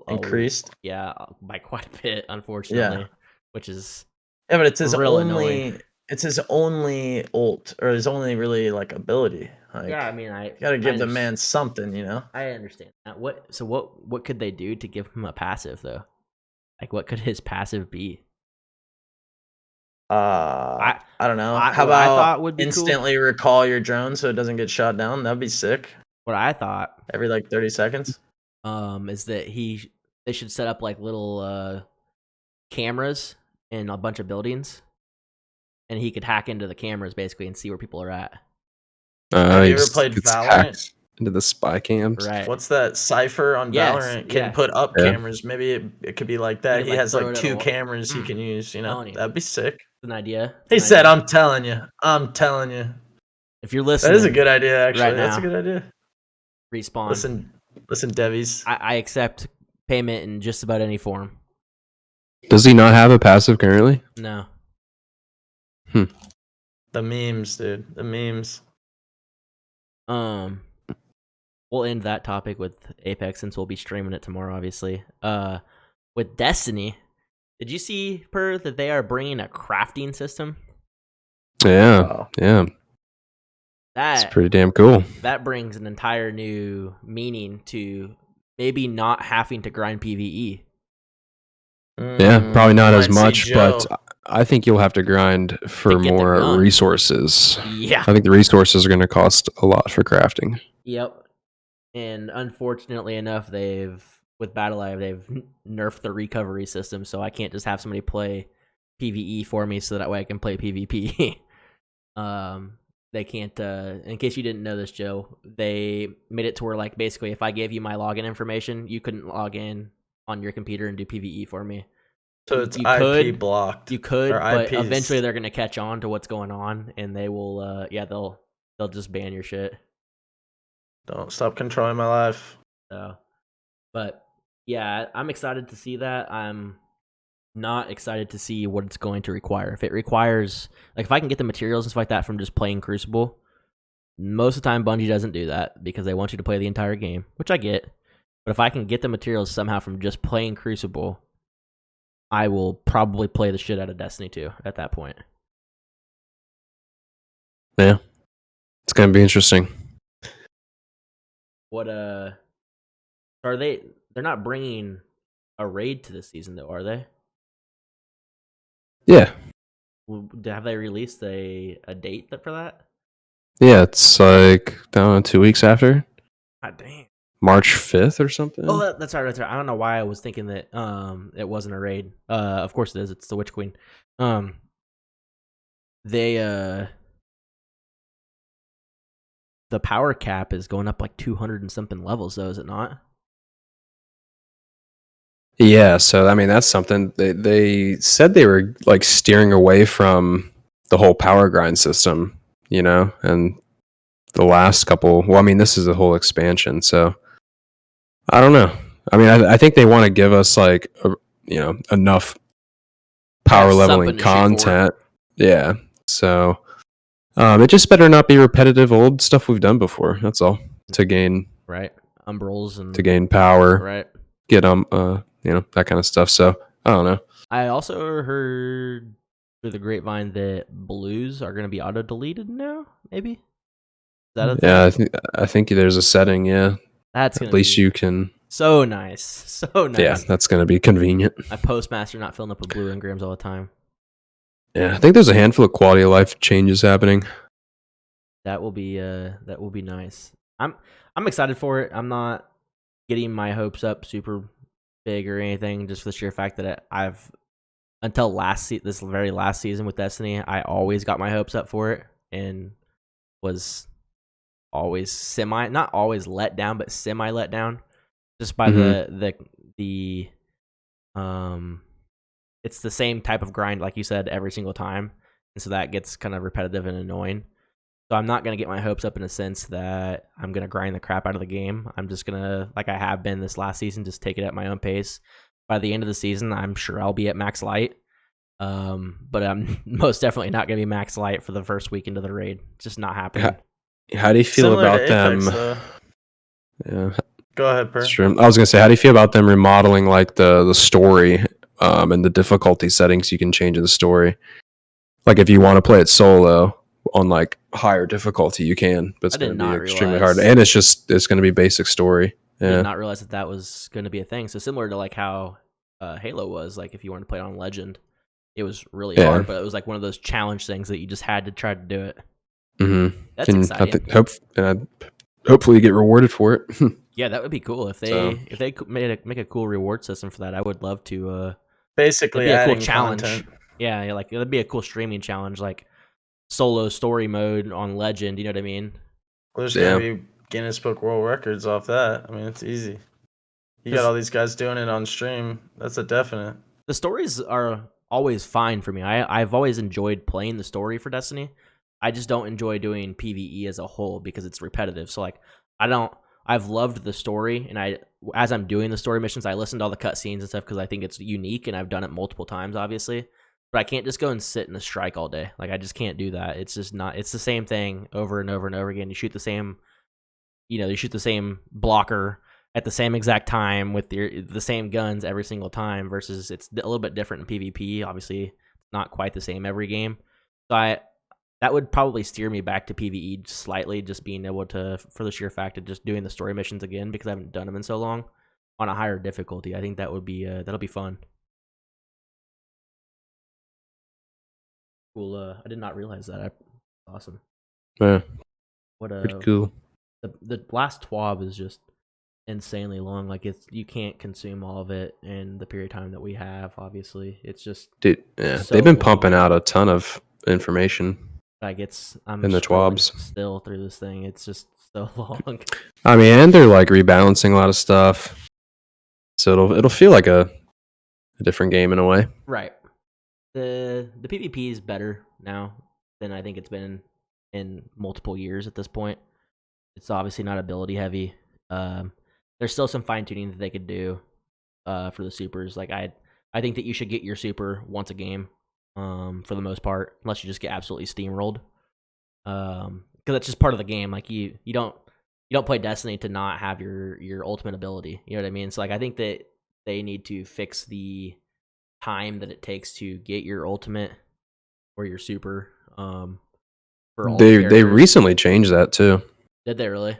Increased, by quite a bit, unfortunately. Yeah. Which is but it's his real only annoying. It's his only ult or his only really like ability. Like, I mean, you gotta give the man something, you know. I understand that. What could they do to give him a passive though? Like, what could his passive be? I don't know. How about I thought would be instantly recall your drone so it doesn't get shot down? That'd be sick. What I thought every like 30 seconds. Is that they should set up like little cameras in a bunch of buildings, and he could hack into the cameras basically and see where people are at. Have you ever played Valorant? Into the spy cams. Right. What's that? Cypher on Valorant can put up cameras. Maybe it could be like that. He has like 2 cameras he can use. You know, that'd be sick. It's an idea. He said, "I'm telling you. I'm telling you." If you're listening, that is a good idea. Actually, right that's a now, good idea. Respawn. Listen, Devies. I accept payment in just about any form. Does he not have a passive currently? No. The memes, dude. The memes. We'll end that topic with Apex since we'll be streaming it tomorrow, obviously. With Destiny, did you see, Purr, that they are bringing a crafting system? Yeah, yeah. That's pretty damn cool. That brings an entire new meaning to maybe not having to grind PvE. Yeah, probably not as much, but I think you'll have to grind for more resources. Yeah. I think the resources are going to cost a lot for crafting. Yep. And unfortunately enough, with Battle Live, they've nerfed the recovery system, so I can't just have somebody play PvE for me so that way I can play PvP. They can't, in case you didn't know this, Joe, they made it to where, like, basically if I gave you my login information, you couldn't log in on your computer and do PvE for me. So it's IP blocked. You could, but IPs. eventually they're going to catch on to what's going on, and they will, they'll just ban your shit. Don't stop controlling my life. So, but yeah, I'm excited to see that. I'm not excited to see what it's going to require. If it requires, like, if I can get the materials and stuff like that from just playing Crucible, most of the time Bungie doesn't do that because they want you to play the entire game, which I get. But if I can get the materials somehow from just playing Crucible, I will probably play the shit out of Destiny 2 at that point. Yeah, it's gonna be interesting. What are they? They're not bringing a raid to this season, though, are they? Yeah. Have they released a date for that? Yeah, it's like, I don't know, 2 weeks after. God damn. March 5th or something. Oh, that's right. That's right. I don't know why I was thinking that it wasn't a raid. Of course it is. It's the Witch Queen. The power cap is going up like 200 and something levels, though, is it not? Yeah, so I mean that's something they said they were like steering away from the whole power grind system, you know, and the last couple. Well, I mean this is a whole expansion, so I don't know. I mean, I think they want to give us like enough power leveling content. Yeah, so it just better not be repetitive old stuff we've done before. That's all to gain umbrals and to gain power. Right. Get that kind of stuff. So I don't know. I also heard through the grapevine that blues are going to be auto deleted now. Maybe. Is that a thing? I think there's a setting. Yeah, that's at least you can. So nice, so nice. Yeah, that's going to be convenient. My postmaster not filling up with blue engrams all the time. Yeah, I think there's a handful of quality of life changes happening. That will be nice. I'm excited for it. I'm not getting my hopes up super big or anything, just for the sheer fact that I've until this very last season with Destiny, I always got my hopes up for it and was always not always let down, but semi let down just by the it's the same type of grind, like you said, every single time, and so that gets kind of repetitive and annoying. So I'm not going to get my hopes up in a sense that I'm going to grind the crap out of the game. I'm just going to, like I have been this last season, just take it at my own pace. By the end of the season, I'm sure I'll be at max light. But I'm most definitely not going to be max light for the first week into the raid. It's just not happening. How do you feel Similar about to them? Apex, though. Yeah, Go ahead, Per. that's true. I was gonna say, how do you feel about them remodeling like the story and the difficulty settings you can change in the story? Like if you want to play it solo on like higher difficulty, you can, but it's I did going to not be extremely realize- hard, and it's going to be basic story. I Yeah, did not realize that was going to be a thing. So similar to like how Halo was, like if you wanted to play it on Legend, it was really Yeah. hard, but it was like one of those challenge things that you just had to try to do it. mm-hmm. That's And exciting. hopefully you get rewarded for it. Yeah, that would be cool if they make a cool reward system for that. I would love to. Basically, It'd be a cool adding challenge. content. Yeah, like it'd be a cool streaming challenge, like solo story mode on Legend. You know what I mean? Well, there's Yeah. gonna be Guinness Book World Records off that. I mean, it's easy. You got all these guys doing it on stream. That's a definite. The stories are always fine for me. I've always enjoyed playing the story for Destiny. I just don't enjoy doing PvE as a whole because it's repetitive. So like I've loved the story, and as I'm doing the story missions, I listen to all the cutscenes and stuff because I think it's unique, and I've done it multiple times, obviously. But I can't just go and sit in a strike all day. Like I just can't do that. It's just not. It's the same thing over and over and over again. You shoot the same blocker at the same exact time with the same guns every single time. Versus it's a little bit different in PvP. Obviously, it's not quite the same every game. So that would probably steer me back to PvE slightly, just being able to, for the sheer fact of just doing the story missions again because I haven't done them in so long on a higher difficulty. I think that would be that'll be fun. Cool. I did not realize that. Awesome. Yeah, What pretty cool. the last TWAB is just insanely long. Like you can't consume all of it in the period of time that we have. Obviously, it's just Dude, yeah, so they've been long. pumping out a ton of information. like I'm in the struggling TWABs. still through this thing. It's just so long. I mean, and they're like rebalancing a lot of stuff, so it'll feel like a different game in a way. Right. The PvP is better now than I think it's been in multiple years at this point. It's obviously not ability heavy. There's still some fine tuning that they could do for the supers. Like I think that you should get your super once a game, for the most part, unless you just get absolutely steamrolled. Because that's just part of the game. Like you don't play Destiny to not have your ultimate ability. You know what I mean? So like I think that they need to fix the time that it takes to get your ultimate or your super. For all They characters. recently changed that too. Did they really?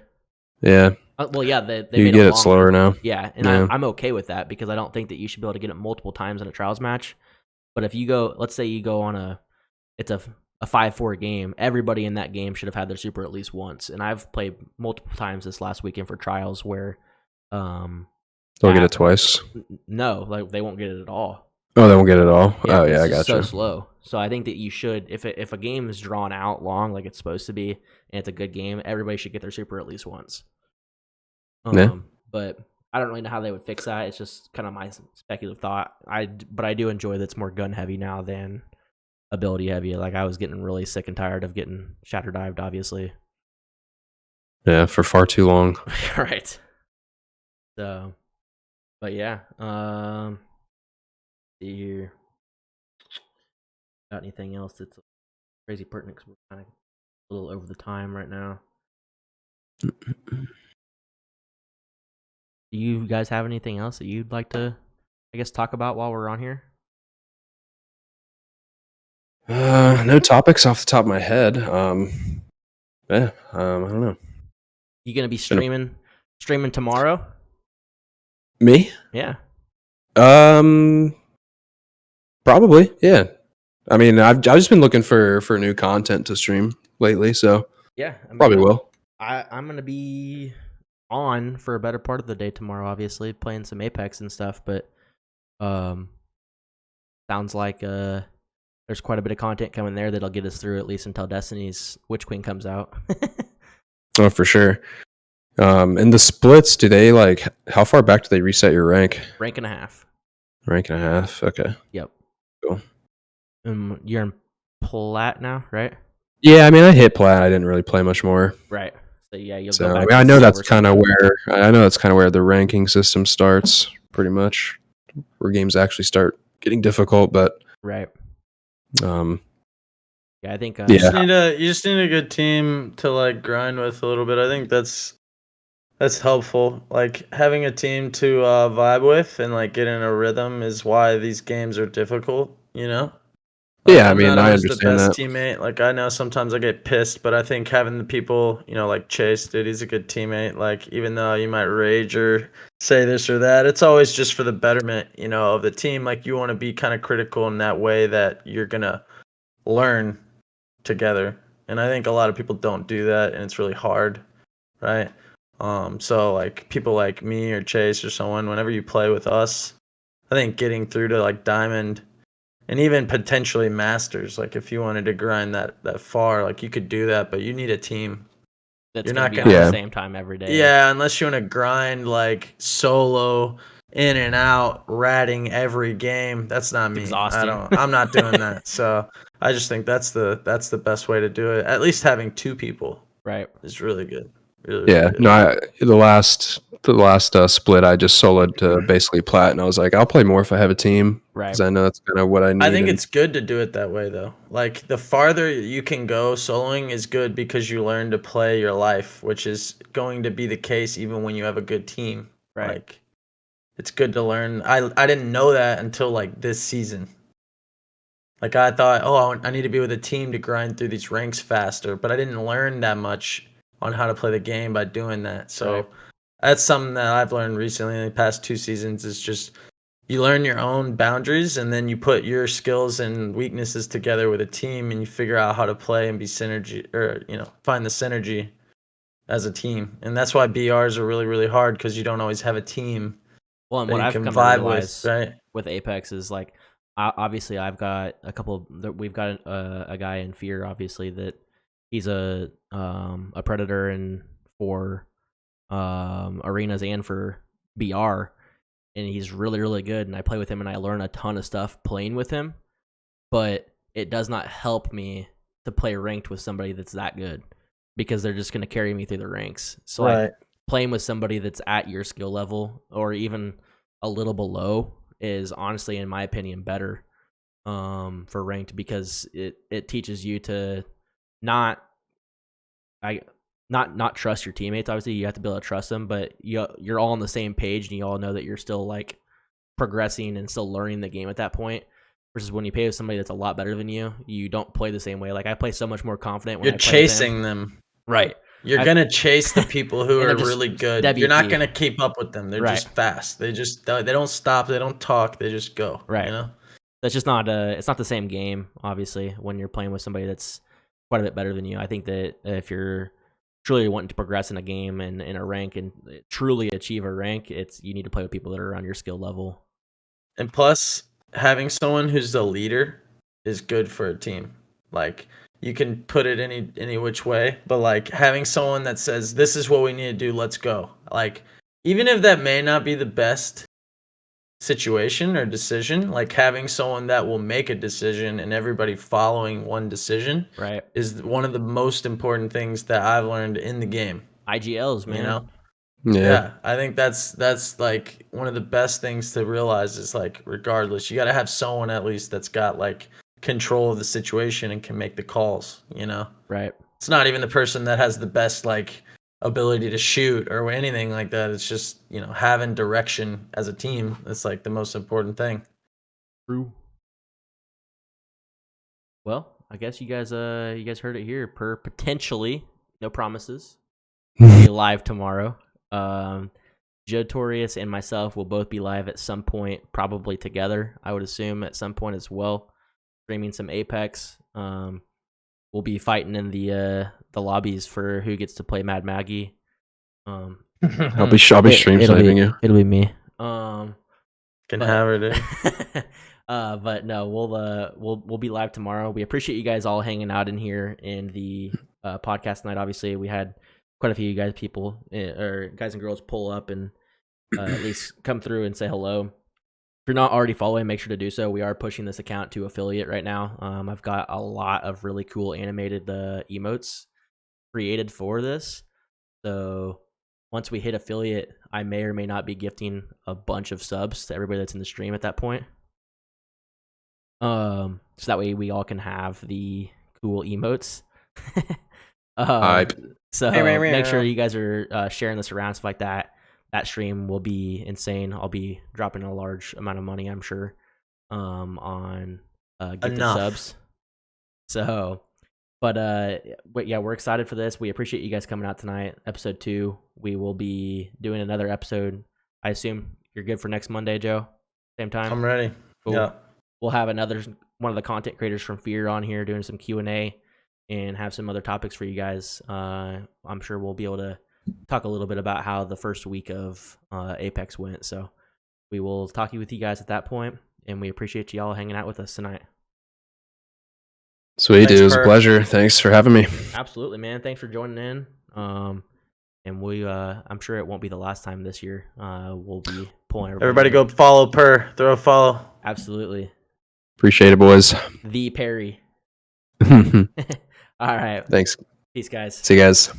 Yeah, Well, yeah, they you made get it longer. slower now. Yeah, and Yeah. I'm okay with that because I don't think that you should be able to get it multiple times in a trials match. But if you go, let's say you go on a 5-4 game, everybody in that game should have had their super at least once. And I've played multiple times this last weekend for trials where They'll get it twice. no, like they won't get it at all. Oh, they won't get it all. Oh, yeah, I it's got so you. slow. So I think that you should, if a game is drawn out long like it's supposed to be, and it's a good game, everybody should get their super at least once. Yeah. But I don't really know how they would fix that. It's just kind of my speculative thought. But I do enjoy that it's more gun heavy now than ability heavy. Like I was getting really sick and tired of getting shatter dived, obviously. Yeah, for far too long. Right. So, but yeah. See here. Got anything else that's crazy pertinent? 'Cause we're kind of a little over the time right now. Do you guys have anything else that you'd like to, I guess, talk about while we're on here? No topics off the top of my head. Yeah, I don't know. You gonna be streaming tomorrow? Me? Yeah. Probably. Yeah. I mean, I've just been looking for new content to stream lately, so Yeah. probably will. I'm gonna be on for a better part of the day tomorrow, obviously, playing some Apex and stuff, but sounds like there's quite a bit of content coming there that'll get us through at least until Destiny's Witch Queen comes out. Oh, for sure. And the splits, do they like how far back do they reset your rank? Rank and a half. Rank and a half. Okay. Yep. Cool. You're in plat now, right? Yeah, I mean, I hit plat. I didn't really play much more. Right. So yeah, you'll So go I back. mean, I know that's kind of where the ranking system starts, pretty much, where games actually start getting difficult. But right. Yeah, I think. You just need a good team to like grind with a little bit. I think that's helpful. Like having a team to vibe with and like get in a rhythm is why these games are difficult. You know. Like, yeah, I I'm mean, not I always understand the that. best teammate. Like I know sometimes I get pissed, but I think having the people, like Chase, dude, he's a good teammate. Like even though you might rage or say this or that, it's always just for the betterment, of the team. Like you want to be kind of critical in that way that you're gonna learn together. And I think a lot of people don't do that, and it's really hard, right? So like people like me or Chase or someone, whenever you play with us, I think getting through to like Diamond and even potentially Masters, like if you wanted to grind that far, like you could do that, but you need a team. That's You're gonna not be gonna, on Yeah. the same time every day. yeah, unless you want to grind like solo, in and out, ratting every game. That's not me. exhausting. I'm not doing that. So I just think that's the best way to do it. At least having two people Right. is really good. Really, Yeah, really good. no, the last split, I just soloed to basically plat, and I was like, I'll play more if I have a team, Right. because I know that's kind of what I need. I think and- it's good to do it that way though. Like the farther you can go soloing is good because you learn to play your life, which is going to be the case even when you have a good team. Right. Like it's good to learn. I didn't know that until like this season. Like I thought, oh, I need to be with a team to grind through these ranks faster, but I didn't learn that much on how to play the game by doing that. So Right. that's something that I've learned recently in the past 2 seasons is just you learn your own boundaries and then you put your skills and weaknesses together with a team and you figure out how to play and be synergy or find the synergy as a team. And that's why BRs are really, really hard because you don't always have a team Well, and that what you I've can come to vibe realize with, right? with Apex is like, obviously I've got a couple. We've got a guy in Fear, obviously that he's a predator and for arenas and for BR, and he's really really good. And I play with him and I learn a ton of stuff playing with him, but it does not help me to play ranked with somebody that's that good because they're just going to carry me through the ranks. So like playing with somebody that's at your skill level or even a little below is honestly, in my opinion, better for ranked because it teaches you to not trust your teammates. Obviously, you have to be able to trust them, but you're all on the same page and you all know that you're still like progressing and still learning the game at that point. Versus when you play with somebody that's a lot better than you, you don't play the same way. Like I play so much more confident when You're I play with chasing him. them. Right. You're gonna chase the people who And are they're just really good. WP. You're not gonna keep up with them. They're Right. just fast. They don't stop. They don't talk. They just go. Right. That's just not it's not the same game, obviously, when you're playing with somebody that's quite a bit better than you. I think that if you're truly wanting to progress in a game and in a rank and truly achieve a rank, you need to play with people that are around your skill level. And plus, having someone who's the leader is good for a team. Like you can put it any which way, but like having someone that says this is what we need to do, let's go. Like even if that may not be the best situation or decision, like having someone that will make a decision and everybody following one decision Right. is one of the most important things that I've learned in the game. IGLs, man. Yeah, I think that's like one of the best things to realize is like regardless, you got to have someone at least that's got like control of the situation and can make the calls, Right. It's not even the person that has the best like ability to shoot or anything like that. It's just, having direction as a team. That's like the most important thing. True. Well, I guess you guys heard it here. Per potentially, no promises. Be live tomorrow. Joe Torius and myself will both be live at some point, probably together. I would assume at some point as well, streaming some Apex. We'll be fighting in the lobbies for who gets to play Mad Maggie. I'll be stream sniping you. It'll be me. Can have her, dude. But no, we'll be live tomorrow. We appreciate you guys all hanging out in here in the podcast night. Obviously, we had quite a few guys and girls pull up and at least come through and say hello. If you're not already following, make sure to do so. We are pushing this account to affiliate right now. I've got a lot of really cool animated emotes created for this. So once we hit affiliate, I may or may not be gifting a bunch of subs to everybody that's in the stream at that point. So that way we all can have the cool emotes. So make sure you guys are sharing this around, stuff like that. That stream will be insane. I'll be dropping a large amount of money, I'm sure, on gifted subs. So, but yeah, we're excited for this. We appreciate you guys coming out tonight. Episode 2. We will be doing another episode. I assume you're good for next Monday, Joe? Same time? I'm ready. Cool. Yeah. We'll have one of the content creators from Fear on here doing some Q&A and have some other topics for you guys. I'm sure we'll be able to talk a little bit about how the first week of Apex went. So we will talk with you guys at that point, and we appreciate you all hanging out with us tonight. Sweet, dude. It was a pleasure. Thanks for having me. Absolutely, man. Thanks for joining in. And I'm sure it won't be the last time this year. We'll be pulling everybody go follow Purr. Throw a follow. Absolutely. Appreciate it, boys. The Perry. All right. Thanks. Peace, guys. See you guys.